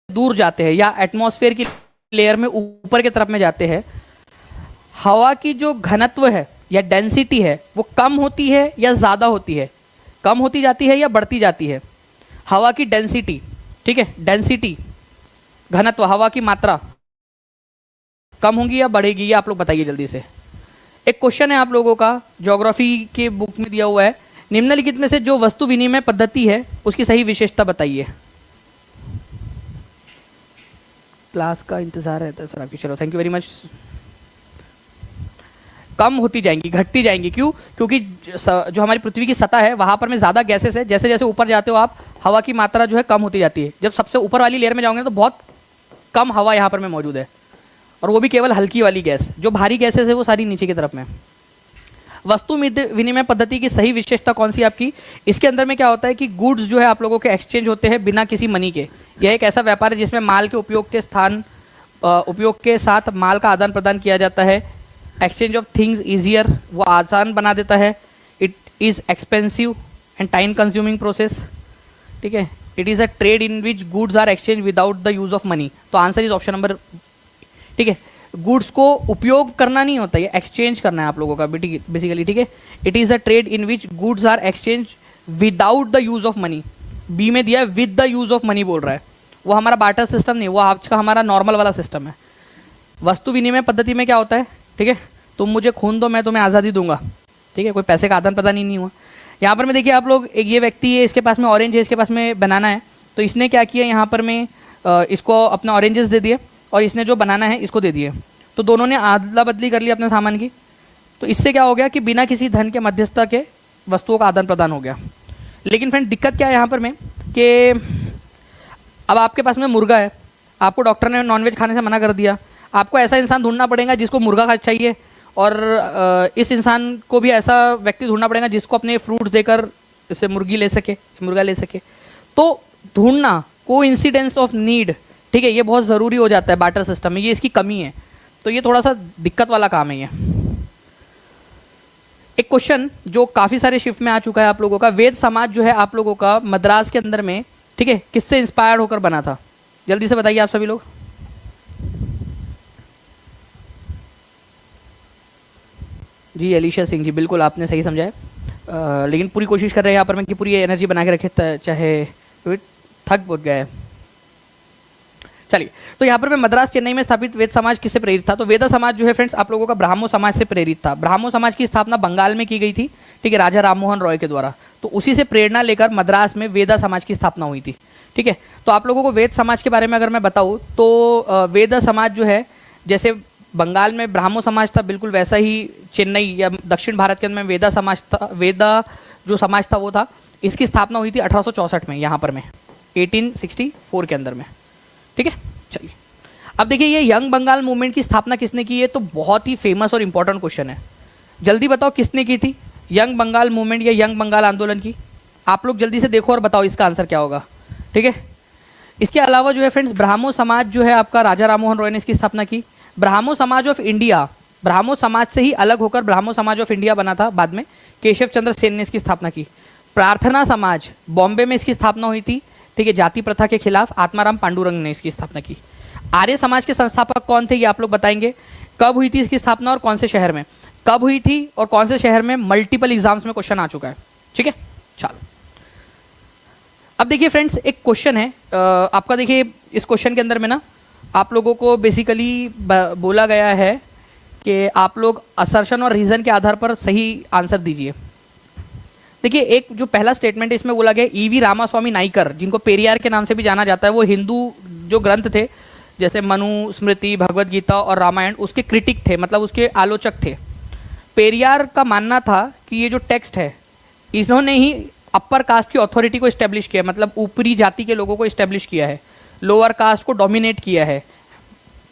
दूर जाते हैं या एटमॉस्फेयर की लेयर में ऊपर की तरफ में जाते हैं, हवा की जो घनत्व है या डेंसिटी है वो कम होती है या ज़्यादा होती है? कम होती जाती है या बढ़ती जाती है? हवा की डेंसिटी, ठीक है, डेंसिटी, घनत्व, हवा की मात्रा कम होगी या बढ़ेगी, ये आप लोग बताइए जल्दी से। एक क्वेश्चन है आप लोगों का, ज्योग्राफी के बुक में दिया हुआ है, निम्नलिखित में से जो वस्तु विनिमय पद्धति है उसकी सही विशेषता बताइए। क्लास का इंतजार रहता है सर आपकी, चलो थैंक यू वेरी मच। कम होती जाएंगी, घटती जाएंगी, क्यों? क्योंकि जो हमारी पृथ्वी की सतह है वहां पर में ज़्यादा गैसेस है, जैसे जैसे ऊपर जाते हो आप हवा की मात्रा जो है कम होती जाती है। जब सबसे ऊपर वाली लेयर में जाओगे तो बहुत कम हवा यहाँ पर में मौजूद है, और वो भी केवल हल्की वाली गैस, जो भारी गैसेस है वो सारी नीचे की तरफ में। वस्तु विनिमय पद्धति की सही विशेषता कौन सी आपकी? इसके अंदर में क्या होता है कि गुड्स जो है आप लोगों के एक्सचेंज होते हैं बिना किसी मनी के। यह एक ऐसा व्यापार है जिसमें माल के उपयोग के साथ माल का आदान प्रदान किया जाता है। एक्सचेंज ऑफ थिंग्स ईजियर, वो आसान बना देता है। It is expensive and time consuming process, ठीक है। It is a trade in which goods are exchange without the use of money. तो आंसर इज ऑप्शन नंबर, ठीक है। गुड्स को उपयोग करना नहीं होता, ये एक्सचेंज करना है आप लोगों का बेसिकली, ठीक है। It is a trade in which goods are exchange without the use of money. B में दिया है with the use of money बोल रहा है, वो हमारा बार्टर सिस्टम नहीं, वो आज का हमारा नॉर्मल वाला सिस्टम है। वस्तु विनिमय पद्धति में क्या होता है, ठीक है, तुम मुझे खून दो मैं तुम्हें आज़ादी दूंगा, ठीक है, कोई पैसे का आदान प्रदान ही नहीं हुआ। यहाँ पर में देखिए आप लोग, एक ये व्यक्ति है, इसके पास में ऑरेंज है, इसके पास में बनाना है, तो इसने क्या किया, यहाँ पर में इसको अपना ऑरेंजेस दे दिए और इसने जो बनाना है इसको दे दिए, तो दोनों ने अदला बदली कर ली अपने सामान की। तो इससे क्या हो गया कि बिना किसी धन के मध्यस्थता के वस्तुओं का आदान प्रदान हो गया। लेकिन फ्रेंड दिक्कत क्या है यहाँ पर में कि अब आपके पास में मुर्गा है, आपको डॉक्टर ने नॉनवेज खाने से मना कर दिया, आपको ऐसा इंसान ढूंढना पड़ेगा जिसको मुर्गा खा चाहिए, और इस इंसान को भी ऐसा व्यक्ति ढूंढना पड़ेगा जिसको अपने फ्रूट्स देकर इससे मुर्गा ले सके। तो ढूंढना, कोइंसिडेंस ऑफ नीड, ठीक है, ये बहुत ज़रूरी हो जाता है बार्टर सिस्टम में, ये इसकी कमी है। तो ये थोड़ा सा दिक्कत वाला काम है ये। एक क्वेश्चन जो काफ़ी सारे शिफ्ट में आ चुका है आप लोगों का, वेद समाज जो है आप लोगों का मद्रास के अंदर में, ठीक है, किससे इंस्पायर होकर बना था? जल्दी से बताइए आप सभी लोग। जी एलिशा सिंह जी, बिल्कुल आपने सही समझा है, लेकिन पूरी कोशिश कर रहे हैं यहाँ पर मैं कि पूरी एनर्जी बना के रखे, चाहे थक बहुत गया है। चलिए, तो यहाँ पर मैं मद्रास चेन्नई में स्थापित वेद समाज किससे प्रेरित था? तो वेदा समाज जो है फ्रेंड्स आप लोगों का ब्राह्मो समाज से प्रेरित था। ब्राह्मो समाज की स्थापना बंगाल में की गई थी, ठीक है, राजा राममोहन रॉय के द्वारा। तो उसी से प्रेरणा लेकर मद्रास में वेदा समाज की स्थापना हुई थी, ठीक है। तो आप लोगों को वेद समाज के बारे में अगर मैं बताऊँ तो वेदा समाज जो है, जैसे बंगाल में ब्राह्मो समाज था, बिल्कुल वैसा ही चेन्नई या दक्षिण भारत के अंदर में वेदा समाज था। वेदा जो समाज था वो था, इसकी स्थापना हुई थी 1864 में, यहाँ पर में 1864 के अंदर में, ठीक है। चलिए, अब देखिए ये यंग बंगाल मूवमेंट की स्थापना किसने की है? तो बहुत ही फेमस और इंपॉर्टेंट क्वेश्चन है, जल्दी बताओ किसने की थी यंग बंगाल मूवमेंट या यंग बंगाल आंदोलन की? आप लोग जल्दी से देखो और बताओ इसका आंसर क्या होगा, ठीक है। इसके अलावा जो है फ्रेंड्स ब्राह्मो समाज जो है आपका राजा राममोहन रॉय ने इसकी स्थापना की। ब्राह्मो समाज ऑफ इंडिया, ब्राह्मो समाज से ही अलग होकर ब्राह्मो समाज ऑफ इंडिया बना था बाद में, केशव चंद्र सेन ने इसकी स्थापना की। प्रार्थना समाज बॉम्बे में इसकी स्थापना हुई थी, ठीक है, जाति प्रथा के खिलाफ, आत्माराम पांडुरंग ने इसकी स्थापना की। आर्य समाज के संस्थापक कौन थे ये आप लोग बताएंगे, कब हुई थी इसकी स्थापना और कौन से शहर में? कब हुई थी और कौन से शहर में, मल्टीपल एग्जाम्स में क्वेश्चन आ चुका है। ठीक है, चलो अब देखिए फ्रेंड्स, एक क्वेश्चन है आपका। देखिए इस क्वेश्चन के अंदर में ना आप लोगों को बेसिकली बोला गया है कि आप लोग असर्शन और रीज़न के आधार पर सही आंसर दीजिए। देखिए एक जो पहला स्टेटमेंट है इसमें बोला गया, ईवी रामास्वामी नाइकर, जिनको पेरियार के नाम से भी जाना जाता है, वो हिंदू जो ग्रंथ थे जैसे मनु स्मृति, भगवत गीता और रामायण, उसके क्रिटिक थे, मतलब उसके आलोचक थे। पेरियार का मानना था कि ये जो टेक्स्ट है इन्होंने ही अपर कास्ट की अथॉरिटी को इस्टेब्लिश किया, मतलब ऊपरी जाति के लोगों को इस्टेब्लिश किया है, लोअर कास्ट को डोमिनेट किया है,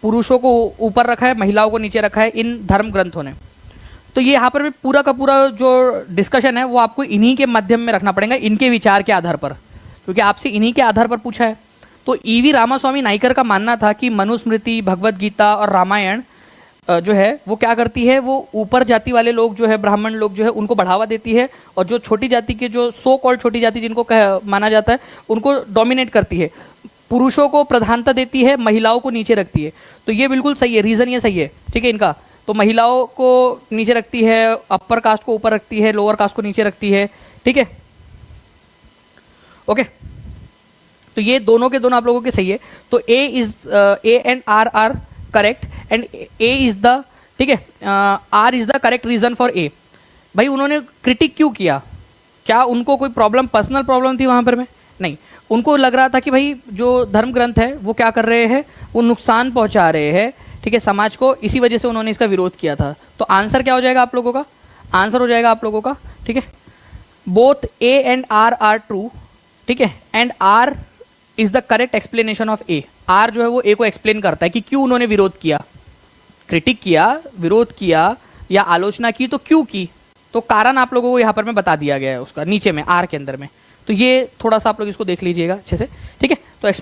पुरुषों को ऊपर रखा है, महिलाओं को नीचे रखा है इन धर्म ग्रंथों ने। तो ये यहाँ पर भी पूरा का पूरा जो डिस्कशन है वो आपको इन्हीं के माध्यम में रखना पड़ेगा, इनके विचार के आधार पर, क्योंकि आपसे इन्हीं के आधार पर पूछा है। तो ईवी रामास्वामी नाइकर का मानना था कि मनुस्मृति, भगवत गीता और रामायण जो है वो क्या करती है, वो ऊपर जाति वाले लोग जो है, ब्राह्मण लोग जो है, उनको बढ़ावा देती है, और जो छोटी जाति के, जो सो कॉल्ड छोटी जाति जिनको माना जाता है, उनको डोमिनेट करती है, पुरुषों को प्रधानता देती है, महिलाओं को नीचे रखती है। तो ये बिल्कुल सही है, रीज़न ये सही है। ठीक है इनका, तो महिलाओं को नीचे रखती है, अपर कास्ट को ऊपर रखती है, लोअर कास्ट को नीचे रखती है। ठीक है, ओके, तो ये दोनों के दोनों आप लोगों के सही है। तो A and R are correct and A is the, ठीक है, R is the correct reason for A. भाई उन्होंने क्रिटिक क्यों किया? क्या उनको कोई प्रॉब्लम, पर्सनल प्रॉब्लम थी वहां पर में? नहीं, उनको लग रहा था कि भाई जो धर्म ग्रंथ है वो क्या कर रहे हैं, वो नुकसान पहुंचा रहे हैं, ठीक है, समाज को, इसी वजह से उन्होंने इसका विरोध किया था। तो आंसर क्या हो जाएगा आप लोगों का? आंसर हो जाएगा आप लोगों का, ठीक है, both A and R are true, ठीक है, and R is the correct explanation of A. R जो है वो ए को एक्सप्लेन करता है कि क्यों उन्होंने विरोध किया, क्रिटिक किया, विरोध किया या आलोचना की, तो क्यों की, तो कारण आप लोगों को यहाँ पर मैं बता दिया गया है उसका नीचे में आर के अंदर में। तो ये थोड़ा सा आप लोग इसको देख लीजिएगा अच्छे से, ठीक है। तो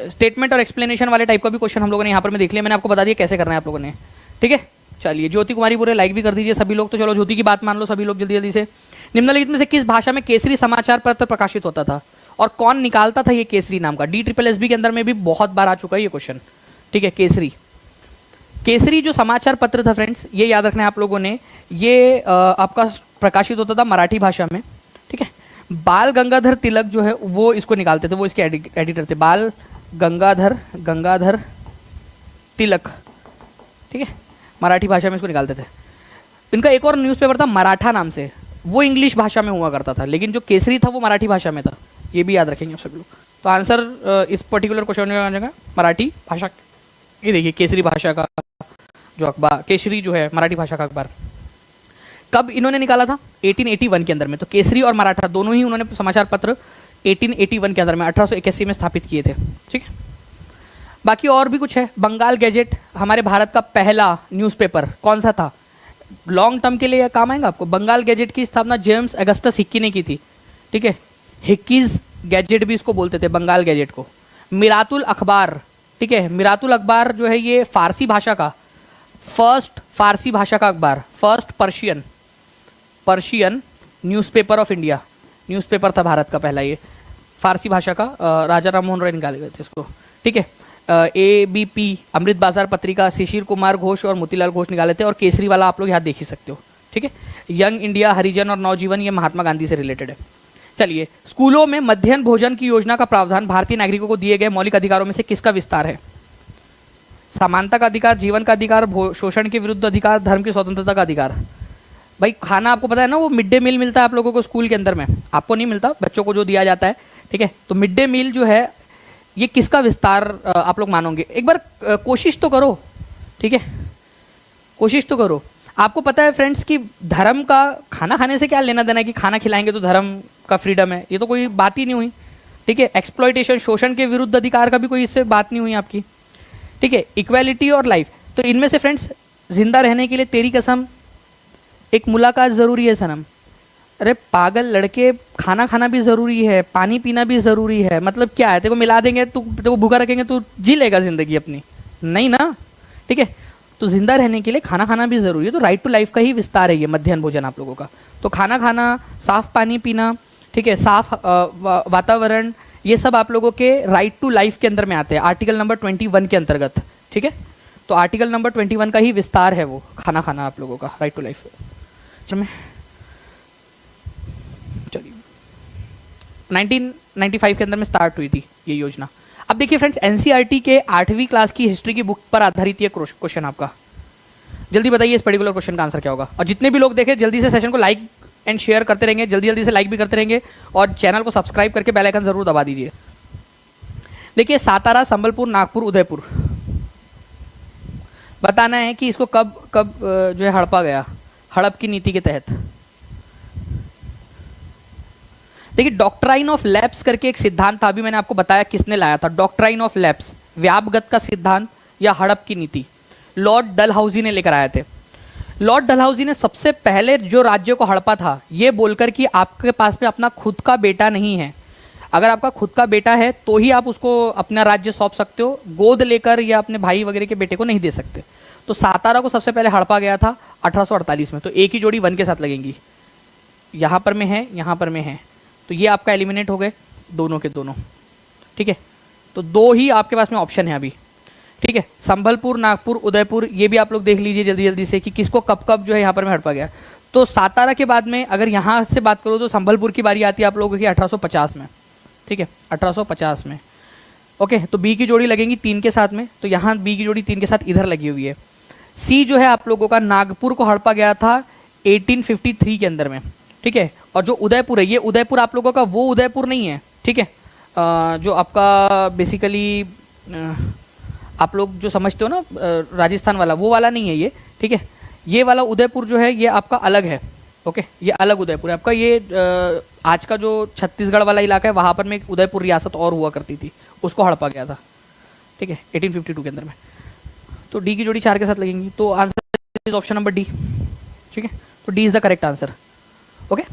स्टेटमेंट और एक्सप्लेनेशन वाले टाइप का भी क्वेश्चन हम लोगों ने यहाँ पर मैं देख लिया, मैंने आपको बता दिया कैसे करना है आप लोगों ने, ठीक है। चलिए, ज्योति कुमारी पूरे लाइक भी कर दीजिए सभी लोग। तो चलो ज्योति की बात मान लो सभी लोग जल्दी जल्दी से। निम्नलिखित में से किस भाषा में केसरी समाचार पत्र प्रकाशित होता था और कौन निकालता था ये केसरी नाम का? DSSB के अंदर में भी बहुत बार आ चुका है ये क्वेश्चन, ठीक है। केसरी, केसरी जो समाचार पत्र था फ्रेंड्स, ये याद रखना है आप लोगों ने, ये आपका प्रकाशित होता था मराठी भाषा में, ठीक है। बाल गंगाधर तिलक जो है वो इसको निकालते थे, वो इसके एडिटर थे, बाल गंगाधर तिलक, ठीक है, मराठी भाषा में इसको निकालते थे। इनका एक और न्यूज़पेपर था मराठा नाम से, वो इंग्लिश भाषा में हुआ करता था, लेकिन जो केसरी था वो मराठी भाषा में था, ये भी याद रखेंगे आप सभी लोग। तो आंसर इस पर्टिकुलर क्वेश्चन में आ जाएगा मराठी भाषा। ये देखिए केसरी भाषा का जो अखबार, केसरी जो है मराठी भाषा का अखबार, कब इन्होंने निकाला था? 1881 के अंदर में। तो केसरी और मराठा दोनों ही उन्होंने समाचार पत्र 1881 के अंदर में 1881 में स्थापित किए थे, ठीक है। बाकी और भी कुछ है। बंगाल गैजेट हमारे भारत का पहला न्यूज़पेपर कौन सा था? लॉन्ग टर्म के लिए काम आएगा आपको। बंगाल गैजेट की स्थापना जेम्स अगस्टस हिक्की ने की थी, ठीक है। हिक्कीज गैजेट भी इसको बोलते थे, बंगाल गैजेट को। मिरातुल अखबार, ठीक है, मिरातुल अखबार जो है ये फारसी भाषा का फर्स्ट, फारसी भाषा का अखबार, first Persian newspaper of India, newspaper था भारत का पहला ये, फारसी भाषा का। राजा राम मोहन राय निकाले गए थे इसको, ठीक है। ABP अमृत बाजार पत्रिका शिशिर कुमार घोष और मोतीलाल घोष निकाले थे, और केसरी वाला आप लोग यहाँ देख ही सकते हो, ठीक है। यंग इंडिया, हरिजन और नवजीवन ये महात्मा गांधी से रिलेटेड है। चलिए, स्कूलों में मध्याह्न भोजन की योजना का प्रावधान भारतीय नागरिकों को दिए गए मौलिक अधिकारों में से किसका विस्तार है? समानता का अधिकार, जीवन का अधिकार, शोषण के विरुद्ध अधिकार, धर्म की स्वतंत्रता का अधिकार। भाई खाना आपको पता है ना, वो मिड डे मील मिलता है आप लोगों को स्कूल के अंदर में, आपको नहीं मिलता, बच्चों को जो दिया जाता है, ठीक है। तो मिड डे मील जो है ये किसका विस्तार आप लोग मानोगे? एक बार कोशिश तो करो, ठीक है, कोशिश तो करो। आपको पता है फ्रेंड्स कि धर्म का खाना खाने से क्या लेना देना है कि खाना खिलाएंगे तो धर्म का फ्रीडम है, ये तो कोई बात ही नहीं हुई, ठीक है। एक्सप्लॉयटेशन, शोषण के विरुद्ध अधिकार का भी कोई इससे बात नहीं हुई आपकी, ठीक है। इक्वालिटी और लाइफ, तो इनमें से फ्रेंड्स जिंदा रहने के लिए तेरी कसम एक मुलाकात ज़रूरी है सनम। अरे पागल लड़के, खाना खाना भी ज़रूरी है, पानी पीना भी ज़रूरी है, मतलब क्या है, तेरे को मिला देंगे, तेरे को भूखा रखेंगे, तू जी लेगा ज़िंदगी अपनी? नहीं ना, ठीक है। तो जिंदा रहने के लिए खाना खाना भी ज़रूरी है, तो राइट टू लाइफ का ही विस्तार है ये मध्याह्न भोजन आप लोगों का। तो खाना खाना, साफ़ पानी पीना, ठीक है, साफ वातावरण, ये सब आप लोगों के राइट टू लाइफ के अंदर में आते हैं, आर्टिकल नंबर 21 के अंतर्गत, ठीक है। तो आर्टिकल नंबर 21 का ही विस्तार है वो, खाना खाना आप लोगों का, राइट टू लाइफ। चलिए 1995 के अंदर में स्टार्ट हुई थी ये योजना। अब देखिए फ्रेंड्स, एनसीईआरटी के 8वीं क्लास की हिस्ट्री की बुक पर आधारित ये क्वेश्चन आपका। जल्दी बताइए इस पर्टिकुलर क्वेश्चन का आंसर क्या होगा। और जितने भी लोग देखें जल्दी से सेशन को लाइक एंड शेयर करते रहेंगे, जल्दी जल्दी से लाइक भी करते रहेंगे और चैनल को सब्सक्राइब करके बेल आइकन जरूर दबा दीजिए। देखिए सातारा, संबलपुर, नागपुर, उदयपुर, बताना है कि इसको कब कब जो है हड़पा गया हड़प की नीति के तहत। देखिए डॉक्ट्राइन ऑफ लैप्स करके एक सिद्धांत था, अभी मैंने आपको बताया किसने लाया था। डॉक्ट्राइन ऑफ लैप्स, व्यापगत का सिद्धांत या हड़प की नीति, लॉर्ड डलहौजी ने लेकर आए थे। लॉर्ड डलहौजी ने सबसे पहले जो राज्य को हड़पा था ये बोलकर कि आपके पास में अपना खुद का बेटा नहीं है, अगर आपका खुद का बेटा है तो ही आप उसको अपना राज्य सौंप सकते हो, गोद लेकर या अपने भाई वगैरह के बेटे को नहीं दे सकते। तो सातारा को सबसे पहले हड़पा गया था 1848 में। तो एक ही जोड़ी 1 के साथ लगेंगी, यहाँ पर में है, यहाँ पर में है, तो ये आपका एलिमिनेट हो गए दोनों के दोनों, ठीक है। तो 2 ही आपके पास में ऑप्शन है अभी, ठीक है। संबलपुर, नागपुर, उदयपुर, ये भी आप लोग देख लीजिए जल्दी जल्दी से कि किसको कब कब जो है यहाँ पर में हड़पा गया। तो सातारा के बाद में अगर यहाँ से बात करो तो संबलपुर की बारी आती है आप लोगों की 1850 में, ठीक है, 1850 में। ओके, तो बी की जोड़ी लगेंगी 3 के साथ में, तो यहाँ बी की जोड़ी 3 के साथ इधर लगी हुई है। सी जो है आप लोगों का नागपुर को हड़पा गया था 1853 के अंदर में, ठीक है। और जो उदयपुर है, ये उदयपुर आप लोगों का वो उदयपुर नहीं है, ठीक है, जो आपका बेसिकली आप लोग जो समझते हो ना राजस्थान वाला, वो वाला नहीं है ये, ठीक है। ये वाला उदयपुर जो है ये आपका अलग है, ओके, ये अलग उदयपुर है आपका। ये आज का जो छत्तीसगढ़ वाला इलाका है वहाँ पर में एक उदयपुर रियासत और हुआ करती थी, उसको हड़पा गया था, ठीक है, 1852 के अंदर में। तो डी की जोड़ी 4 के साथ लगेंगी, तो answer is option number D, ठीक है। तो D is the correct answer, okay.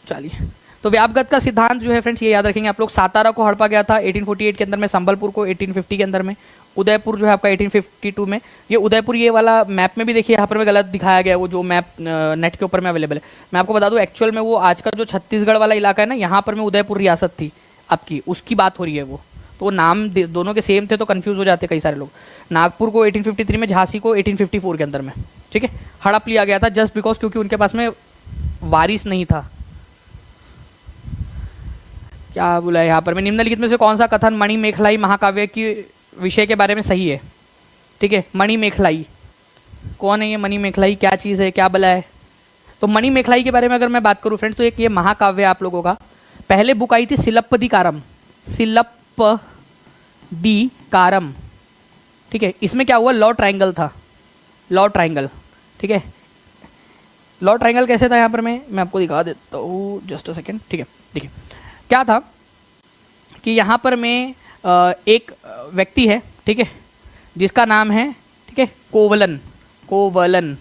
चलिए, तो व्यापगत का सिद्धांत जो है फ्रेंड्स ये याद रखेंगे आप लोग। सातारा को हड़पा गया था 1848 के अंदर में, संबलपुर को 1850 के अंदर में, उदयपुर जो है आपका 1852 में। ये उदयपुर ये वाला मैप में भी देखिए यहाँ पर में गलत दिखाया गया है, वो जो मैप नेट के ऊपर में अवेलेबल है। मैं आपको बता दूं एक्चुअल में वो आज का जो छत्तीसगढ़ वाला इलाका है ना, यहाँ पर में उदयपुर रियासत थी आपकी, उसकी बात हो रही है वो। तो वो नाम दोनों के सेम थे तो कंफ्यूज हो जाते कई सारे लोग। नागपुर को 1853 में, झांसी को 1854 के अंदर में, ठीक है, हड़प लिया गया था जस्ट बिकॉज क्योंकि उनके पास में वारिस नहीं था। क्या बोला है यहाँ पर में, निम्नलिखित में से कौन सा कथन मणिमेखलाई महाकाव्य की विषय के बारे में सही है, ठीक है। मणिमेखलाई कौन है, ये मणिमेखलाई क्या चीज़ है, क्या बला है। तो मणिमेखलाई के बारे में अगर मैं बात करूँ फ्रेंड्स, तो एक ये महाकाव्य आप लोगों का, पहले बुक आई थी सिलप्पदिकारम, सिलप्पदिकारम, ठीक है। इसमें क्या हुआ, लॉ ट्रायंगल था, लॉ ट्रायंगल, ठीक है। लॉ ट्रायंगल कैसे था यहाँ पर मैं आपको दिखा देता हूँ, जस्ट अ सेकेंड, ठीक है। देखिए क्या था कि यहाँ पर में एक व्यक्ति है, ठीक है, जिसका नाम है, ठीक है, कोवलन, कोवलन,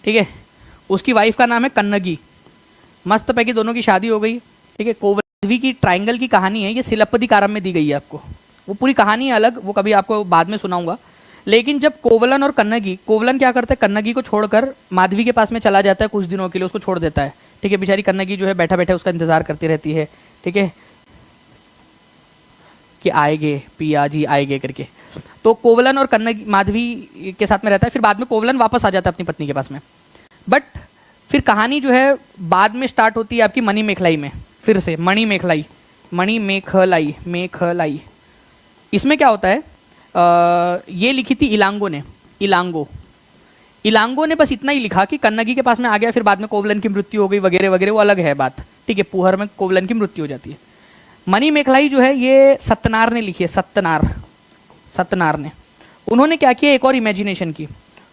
ठीक है। उसकी वाइफ का नाम है कन्नगी, मस्त पैकी दोनों की शादी हो गई, ठीक है। कोवलवी की ट्रायंगल की कहानी है, ये सिलप्पदिकारम में दी गई है आपको। वो पूरी कहानी है अलग, वो कभी आपको बाद में सुनाऊंगा। लेकिन जब कोवलन और कन्नगी, कोवलन क्या करता है, कन्नगी को छोड़कर माधवी के पास में चला जाता है कुछ दिनों के लिए, उसको छोड़ देता है, ठीक है। बेचारी कन्नगी जो है बैठा बैठा उसका इंतजार करती रहती है, ठीक है, कि आएंगे पिया जी आएंगे करके। तो कोवलन और कन्नगी माधवी के साथ में रहता है, फिर बाद में कोवलन वापस आ जाता है अपनी पत्नी के पास में। बट फिर कहानी जो है बाद में स्टार्ट होती है आपकी मणिमेखलाई में, फिर से मणिमेखलाई, मणिमेखलाई, मेखलाई। इसमें क्या होता है, ये लिखी थी इलांगो ने, इलांगो ने बस इतना ही लिखा कि कन्नगी के पास में आ गया, फिर बाद में कोवलन की मृत्यु हो गई वगैरह वगैरह, वो अलग है बात, ठीक है। पुहर में कोवलन की मृत्यु हो जाती है। मणिमेखलाई जो है ये सत्यनार ने लिखी है, सत्यनार ने। उन्होंने क्या किया, एक और इमेजिनेशन की।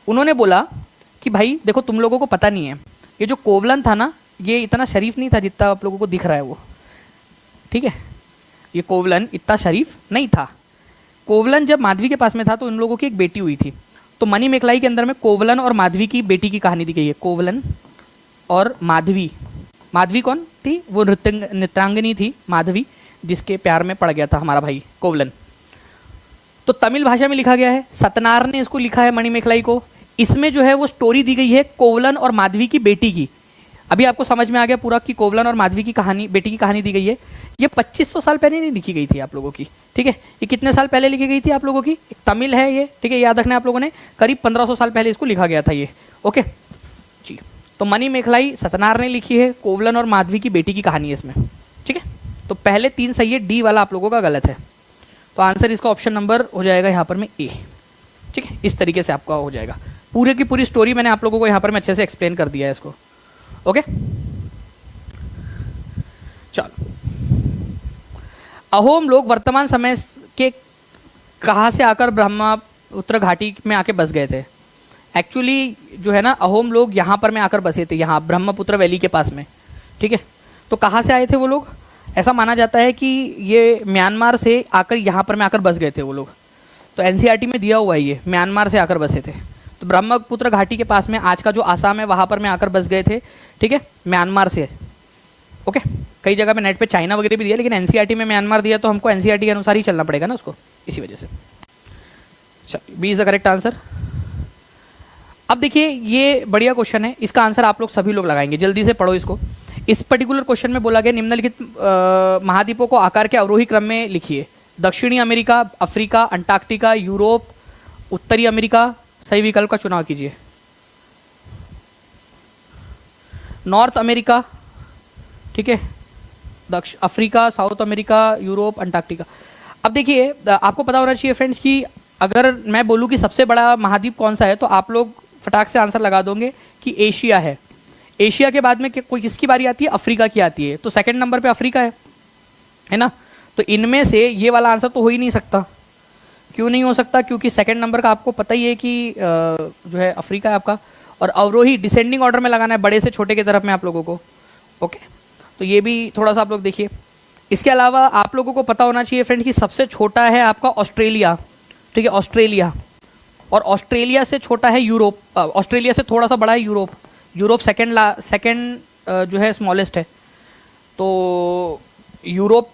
उन्होंने बोला कि भाई देखो तुम लोगों को पता नहीं है, ये जो कोवलन था ना ये इतना शरीफ नहीं था जितना आप लोगों को दिख रहा है वो, ठीक है। ये कोवलन इतना शरीफ नहीं था। कोवलन जब माधवी के पास में था तो उन लोगों की एक बेटी हुई थी। तो मणिमेखलाई के अंदर में कोवलन और माधवी की बेटी की कहानी दी गई है। कोवलन और माधवी, माधवी कौन थी, वो नृत्यांगनी थी माधवी, जिसके प्यार में पड़ गया था हमारा भाई कोवलन। तो तमिल भाषा में लिखा गया है, सत्यनार ने इसको लिखा है मणिमेखलाई को। इसमें जो है वो स्टोरी दी गई है कोवलन और माधवी की बेटी की। अभी आपको समझ में आ गया पूरा कि कोवलन और माधवी की कहानी, बेटी की कहानी दी गई है। ये 2500 साल पहले नहीं लिखी गई थी आप लोगों की, ठीक है। ये कितने साल पहले लिखी गई थी आप लोगों की? तमिल है ये, ठीक है, याद रखना है आप लोगों ने, करीब 1500 साल पहले इसको लिखा गया था ये, ओके जी। तो मणिमेखलाई सतनार ने लिखी है, कोवलन और माधवी की बेटी की कहानी है इसमें, ठीक है। तो पहले 3 सही है, डी वाला आप लोगों का गलत है। तो आंसर इसका ऑप्शन नंबर हो जाएगा यहाँ पर में ए, ठीक है। इस तरीके से आपका हो जाएगा। पूरे की पूरी स्टोरी मैंने आप लोगों को यहाँ पर मैं अच्छे से एक्सप्लेन कर दिया है इसको, ओके। चलो, अहोम लोग वर्तमान समय के कहाँ से आकर ब्रह्मपुत्र घाटी में आके बस गए थे? एक्चुअली जो है ना, अहोम लोग यहाँ पर में आकर बसे थे, यहाँ ब्रह्मपुत्र वैली के पास में, ठीक है। तो कहाँ से आए थे वो लोग? ऐसा माना जाता है कि ये म्यांमार से आकर यहाँ पर में आकर बस गए थे वो लोग। तो एनसीईआरटी में दिया हुआ है ये, म्यांमार से आकर बसे थे। तो ब्रह्मपुत्र घाटी के पास में आज का जो आसाम है वहाँ पर में आकर बस गए थे, ठीक है, म्यांमार से, ओके। कई जगह पे नेट पे चाइना वगैरह भी दिया, लेकिन एनसीईआरटी में म्यांमार दिया तो हमको एनसीईआरटी के अनुसार ही चलना पड़ेगा ना उसको, इसी वजह से। चलिए, B is the correct answer. अब देखिए, ये बढ़िया क्वेश्चन है, इसका आंसर आप लोग सभी लोग लगाएंगे, जल्दी से पढ़ो इसको। इस पर्टिकुलर क्वेश्चन में बोला गया निम्नलिखित महाद्वीपों को आकार के अवरोही क्रम में लिखिए। दक्षिणी अमेरिका, अफ्रीका, अंटार्कटिका, यूरोप, उत्तरी अमेरिका। सही विकल्प का चुनाव कीजिए। नॉर्थ अमेरिका, ठीक है, Africa, south America, Europe, Antarctica. अब देखिए, आपको पता होना चाहिए फ्रेंड्स कि अगर मैं बोलूं कि सबसे बड़ा महाद्वीप कौन सा है, तो आप लोग फटाक से आंसर लगा दोगे कि एशिया है। एशिया के बाद में कोई किसकी बारी आती है? अफ्रीका की आती है। तो सेकंड नंबर पे अफ्रीका है ना। तो इनमें से ये वाला आंसर तो हो ही नहीं सकता। क्यों नहीं हो सकता? क्योंकि सेकंड नंबर का आपको पता ही है कि जो है अफ्रीका है आपका। और अवरोही डिसेंडिंग ऑर्डर में लगाना है, बड़े से छोटे की तरफ में आप लोगों को, ओके। तो ये भी थोड़ा सा आप लोग देखिए। इसके अलावा आप लोगों को पता होना चाहिए फ्रेंड कि सबसे छोटा है आपका ऑस्ट्रेलिया, ठीक है, ऑस्ट्रेलिया। और ऑस्ट्रेलिया से छोटा है यूरोप, ऑस्ट्रेलिया से थोड़ा सा बड़ा है यूरोप। यूरोप सेकंड जो है स्मॉलेस्ट है। तो यूरोप,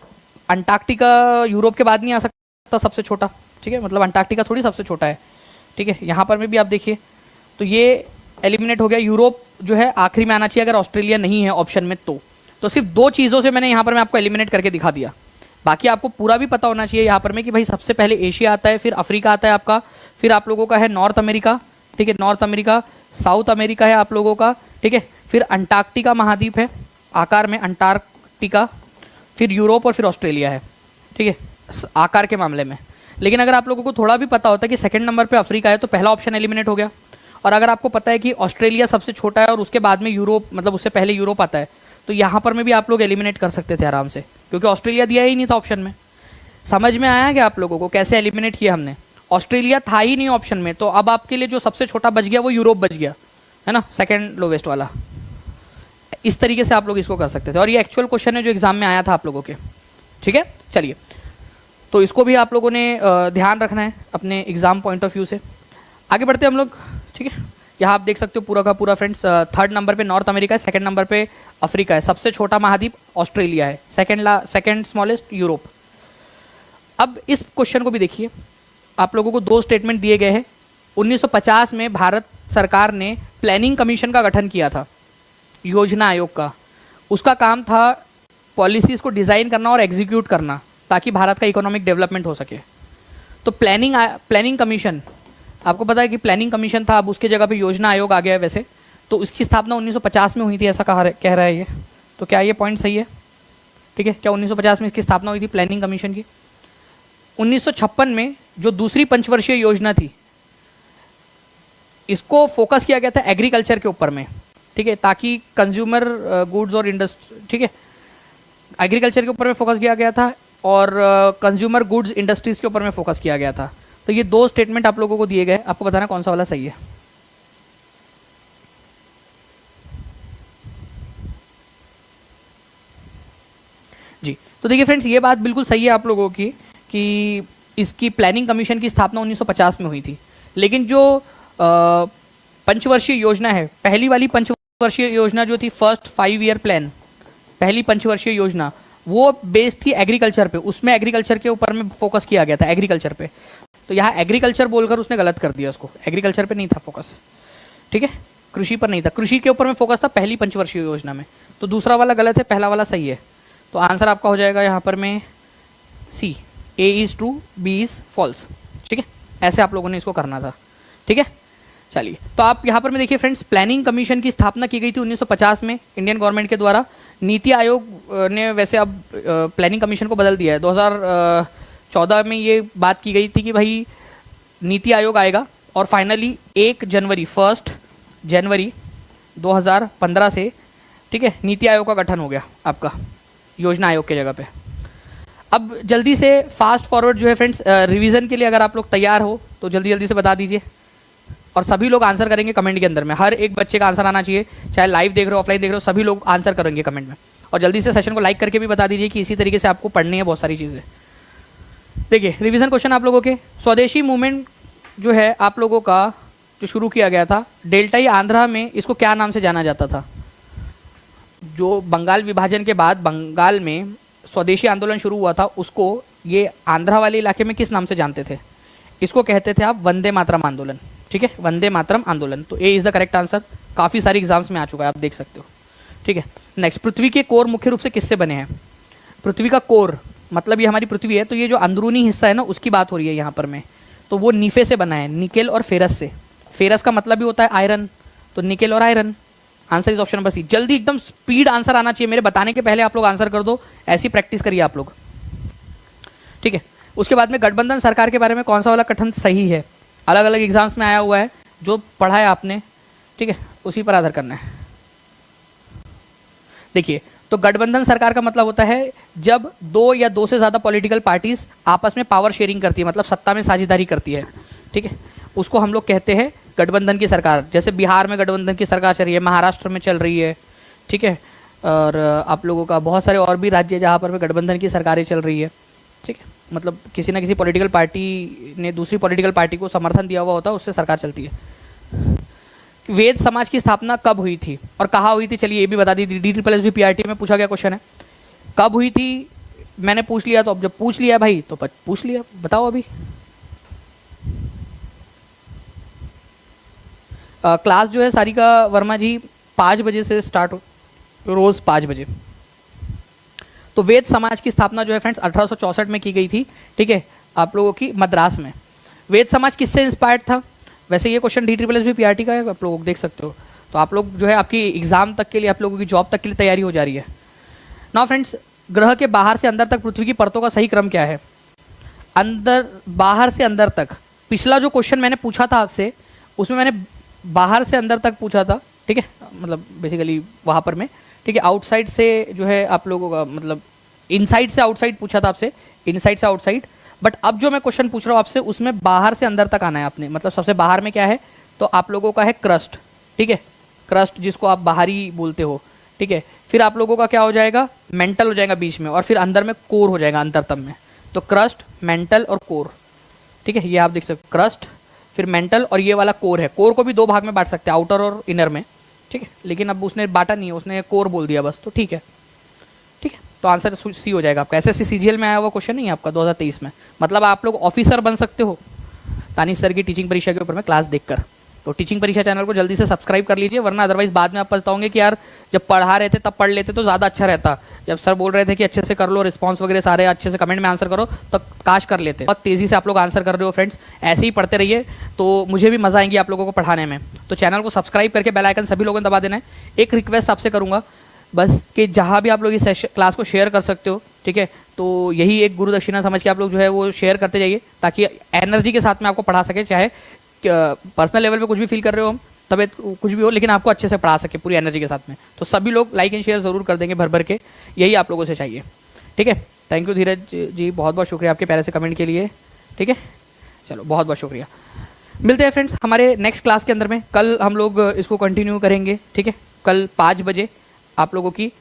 अंटार्कटिका यूरोप के बाद नहीं आ सकता सबसे छोटा, ठीक है, मतलब अंटार्कटिका थोड़ी सबसे छोटा है, ठीक है। यहाँ पर में भी आप देखिए, तो ये एलिमिनेट हो गया। यूरोप जो है आखिरी में आना चाहिए अगर ऑस्ट्रेलिया नहीं है ऑप्शन में। तो सिर्फ 2 चीज़ों से मैंने यहाँ पर मैं आपको एलिमिनेट करके दिखा दिया। बाकी आपको पूरा भी पता होना चाहिए यहाँ पर में कि भाई सबसे पहले एशिया आता है, फिर अफ्रीका आता है आपका, फिर आप लोगों का है नॉर्थ अमेरिका, ठीक है, नॉर्थ अमेरिका, साउथ अमेरिका है आप लोगों का, ठीक है, फिर अंटार्कटिका महाद्वीप है आकार में, अंटार्कटिका, फिर यूरोप और फिर ऑस्ट्रेलिया है, ठीक है, आकार के मामले में। लेकिन अगर आप लोगों को थोड़ा भी पता होता है कि सेकंड नंबर पे अफ्रीका है, तो पहला ऑप्शन एलिमिनेट हो गया। और अगर आपको पता है कि ऑस्ट्रेलिया सबसे छोटा है और उसके बाद में यूरोप, मतलब उससे पहले यूरोप आता है, तो यहाँ पर में भी आप लोग एलिमिनेट कर सकते थे आराम से, क्योंकि ऑस्ट्रेलिया दिया ही नहीं था ऑप्शन में। समझ में आया क्या आप लोगों को कैसे एलिमिनेट किया हमने? ऑस्ट्रेलिया था ही नहीं ऑप्शन में, तो अब आपके लिए जो सबसे छोटा बच गया वो यूरोप बच गया, है ना, सेकंड लोवेस्ट वाला। इस तरीके से आप लोग इसको कर सकते थे। और ये एक्चुअल क्वेश्चन है जो एग्जाम में आया था आप लोगों के, ठीक है। चलिए, तो इसको भी आप लोगों ने ध्यान रखना है अपने एग्जाम पॉइंट ऑफ व्यू से। आगे बढ़ते हैं हम लोग, ठीक है। यहाँ आप देख सकते हो पूरा का पूरा फ्रेंड्स, थर्ड नंबर पे नॉर्थ अमेरिका है, सेकंड नंबर पे अफ्रीका है, सबसे छोटा महाद्वीप ऑस्ट्रेलिया है, सेकंड स्मॉलेस्ट यूरोप। अब इस क्वेश्चन को भी देखिए, आप लोगों को 2 स्टेटमेंट दिए गए हैं। 1950 में भारत सरकार ने प्लानिंग कमीशन का गठन किया था, योजना आयोग का। उसका काम था पॉलिसीज़ को डिज़ाइन करना और एग्जीक्यूट करना, ताकि भारत का इकोनॉमिक डेवलपमेंट हो सके। तो प्लानिंग कमीशन, आपको पता है कि प्लानिंग कमीशन था, अब उसके जगह पे योजना आयोग आ गया है वैसे। तो उसकी स्थापना 1950 में हुई थी, ऐसा कह रहा है ये। तो क्या ये पॉइंट सही है? ठीक है, क्या 1950 में इसकी स्थापना हुई थी प्लानिंग कमीशन की? 1956 में जो दूसरी पंचवर्षीय योजना थी, इसको फोकस किया गया था एग्रीकल्चर के ऊपर में, ठीक है, ताकि कंज्यूमर गुड्स और इंडस्ट्री, ठीक है, एग्रीकल्चर के ऊपर में फोकस किया गया था और कंज्यूमर गुड्स इंडस्ट्रीज के ऊपर में फोकस किया गया था। तो ये 2 स्टेटमेंट आप लोगों को दिए गए, आपको बताना कौन सा वाला सही है। जी, तो देखिए फ्रेंड्स, ये बात बिल्कुल सही है आप लोगों की कि इसकी प्लानिंग कमीशन की स्थापना 1950 में हुई थी। लेकिन जो पंचवर्षीय योजना है, पहली वाली पंचवर्षीय योजना जो थी, फर्स्ट 5 ईयर प्लान, पहली पंचवर्षीय योजना, वो बेस्ड थी एग्रीकल्चर पे। उसमें एग्रीकल्चर के ऊपर में फोकस किया गया था, एग्रीकल्चर पे। तो यहाँ एग्रीकल्चर बोलकर उसने गलत कर दिया उसको, एग्रीकल्चर पे नहीं था फोकस, ठीक है। कृषि पर नहीं था, कृषि के ऊपर में फोकस था पहली पंचवर्षीय योजना में। तो दूसरा वाला गलत है, पहला वाला सही है। तो आंसर आपका हो जाएगा यहाँ पर में C, A is true, B is false. ठीक है, ऐसे आप लोगों ने इसको करना था। ठीक है, चलिए तो आप यहाँ पर में देखिए फ्रेंड्स, प्लानिंग कमीशन की स्थापना की गई थी 1950 में इंडियन गवर्नमेंट के द्वारा। नीति आयोग ने वैसे अब प्लानिंग कमीशन को बदल दिया है। 2014 में ये बात की गई थी कि भाई नीति आयोग आएगा, और फाइनली 1 जनवरी 2015 से, ठीक है, नीति आयोग का गठन हो गया आपका योजना आयोग के जगह पे। अब जल्दी से फास्ट फॉरवर्ड जो है फ्रेंड्स, रिवीजन के लिए अगर आप लोग तैयार हो तो जल्दी जल्दी से बता दीजिए, और सभी लोग आंसर करेंगे कमेंट के अंदर में। हर एक बच्चे का आंसर आना चाहिए, चाहे लाइव देख रहे हो ऑफलाइन देख रहे हो, सभी लोग आंसर करेंगे कमेंट में। और जल्दी से सेशन को लाइक करके भी बता दीजिए कि इसी तरीके से आपको पढ़नी है बहुत सारी चीज़ें। देखिए रिवीजन क्वेश्चन आप लोगों के, स्वदेशी मूवमेंट जो है आप लोगों का जो शुरू किया गया था डेल्टाई आंध्रा में, इसको क्या नाम से जाना जाता था? जो बंगाल विभाजन के बाद बंगाल में स्वदेशी आंदोलन शुरू हुआ था, उसको ये आंध्रा वाले इलाके में किस नाम से जानते थे? इसको कहते थे आप वंदे मातरम आंदोलन। ठीक है, वंदे मातरम आंदोलन। तो A is the correct answer, काफ़ी सारी एग्जाम्स में आ चुका है, आप देख सकते हो। ठीक है, नेक्स्ट, पृथ्वी के कोर मुख्य रूप से किससे बने हैं? पृथ्वी का कोर मतलब ये हमारी पृथ्वी है, तो ये जो अंदरूनी हिस्सा है ना, उसकी बात हो रही है यहाँ पर में। तो वो नीफे से बना है, निकेल और फेरस से। फेरस का मतलब भी होता है आयरन, तो निकेल और iron. Answer is option number C. जल्दी एकदम स्पीड आंसर आना चाहिए, मेरे बताने के पहले आप लोग आंसर कर दो, ऐसी प्रैक्टिस करिए आप लोग। ठीक है, उसके बाद में गठबंधन सरकार के बारे में कौन सा वाला कथन सही है? अलग अलग एग्जाम्स में आया हुआ है, जो पढ़ा है आपने, ठीक है, उसी पर आधार करना है। देखिए, तो गठबंधन सरकार का मतलब होता है जब 2 या 2 से ज़्यादा पॉलिटिकल पार्टीज आपस में पावर शेयरिंग करती है, मतलब सत्ता में साझेदारी करती है। ठीक है, उसको हम लोग कहते हैं गठबंधन की सरकार। जैसे बिहार में गठबंधन की सरकार चल रही है, महाराष्ट्र में चल रही है, ठीक है, और आप लोगों का बहुत सारे और भी राज्य जहाँ पर गठबंधन की सरकारें चल रही है। ठीक है, मतलब किसी ना किसी पॉलिटिकल पार्टी ने दूसरी पॉलिटिकल पार्टी को समर्थन दिया हुआ होता है, उससे सरकार चलती है। वेद समाज की स्थापना कब हुई थी और कहाँ हुई थी? चलिए ये भी बता दी, DSSB PRT में पूछा गया क्वेश्चन है, कब हुई थी? मैंने पूछ लिया, तो अब जब पूछ लिया भाई तो पूछ लिया, बताओ अभी। क्लास जो है सारिका वर्मा जी 5 बजे से स्टार्ट हो, रोज़ 5 बजे। तो वेद समाज की स्थापना जो है फ्रेंड्स 1864 में की गई थी। ठीक है, आप लोगों की मद्रास में। वेद समाज किससे इंस्पायर्ड था? वैसे ये क्वेश्चन DSSB PRT का है, आप लोग देख सकते हो। तो आप लोग जो है आपकी एग्जाम तक के लिए, आप लोगों की जॉब तक के लिए तैयारी हो जा रही है। नाउ फ्रेंड्स, ग्रह के बाहर से अंदर तक पृथ्वी की परतों का सही क्रम क्या है? अंदर, बाहर से अंदर तक। पिछला जो क्वेश्चन मैंने पूछा था आपसे, उसमें मैंने बाहर से अंदर तक पूछा था। ठीक है, मतलब बेसिकली वहाँ पर में, ठीक है, आउटसाइड से जो है आप लोगों का मतलब इनसाइड से आउटसाइड पूछा था आपसे, इनसाइड से आउटसाइड। बट अब जो मैं क्वेश्चन पूछ रहा हूँ आपसे, उसमें बाहर से अंदर तक आना है आपने। मतलब सबसे बाहर में क्या है? तो आप लोगों का है क्रस्ट। ठीक है, क्रस्ट जिसको आप बाहरी बोलते हो। ठीक है, फिर आप लोगों का क्या हो जाएगा? मेंटल हो जाएगा बीच में, और फिर अंदर में कोर हो जाएगा अंतरतम में। तो क्रस्ट, मेंटल और कोर। ठीक है, ये आप देख सकते हो, क्रस्ट, फिर मेंटल, और ये वाला कोर है। कोर को भी 2 भाग में बांट सकते हैं, आउटर और इनर में। ठीक है, लेकिन अब उसने बांटा नहीं है, उसने कोर बोल दिया बस, तो ठीक है। ठीक है, तो आंसर सी हो जाएगा आपका। SSC CGL में आया हुआ क्वेश्चन नहीं है आपका 2023 में। मतलब आप लोग ऑफिसर बन सकते हो तानिश सर की टीचिंग परीक्षा के ऊपर में क्लास देखकर। तो टीचिंग परीक्षा चैनल को जल्दी से सब्सक्राइब कर लीजिए, वरना अदरवाइज बाद में आप पछताओगे कि यार जब पढ़ा रहे थे तब पढ़ लेते तो ज़्यादा अच्छा रहता। जब सर बोल रहे थे कि अच्छे से कर लो, रिस्पॉन्स वगैरह सारे अच्छे से कमेंट में आंसर करो, तो काश कर लेते। बहुत तेज़ी से आप लोग आंसर कर रहे हो फ्रेंड्स, ऐसे ही पढ़ते रहिए तो मुझे भी मज़ा आएंगी आप लोगों को पढ़ाने में। तो चैनल को सब्सक्राइब करके बेल आइकन सभी लोगों ने दबा देना है। एक रिक्वेस्ट आपसे करूँगा बस, कि जहाँ भी आप लोग इस क्लास को शेयर कर सकते हो, ठीक है, तो यही एक गुरु दक्षिणा समझ के आप लोग जो है वो शेयर करते जाइए, ताकि एनर्जी के साथ में आपको पढ़ा सके। चाहे पर्सनल लेवल पे कुछ भी फील कर रहे हो हम, तबियत कुछ भी हो, लेकिन आपको अच्छे से पढ़ा सके पूरी एनर्जी के साथ में। तो सभी लोग लाइक एंड शेयर ज़रूर कर देंगे भर भर के, यही आप लोगों से चाहिए। ठीक है, थैंक यू धीरज जी, बहुत बहुत शुक्रिया आपके प्यारे से कमेंट के लिए। ठीक है, चलो बहुत बहुत शुक्रिया। मिलते हैं फ्रेंड्स हमारे नेक्स्ट क्लास के अंदर में। कल हम लोग इसको कंटिन्यू करेंगे। ठीक है, कल 5 बजे आप लोगों की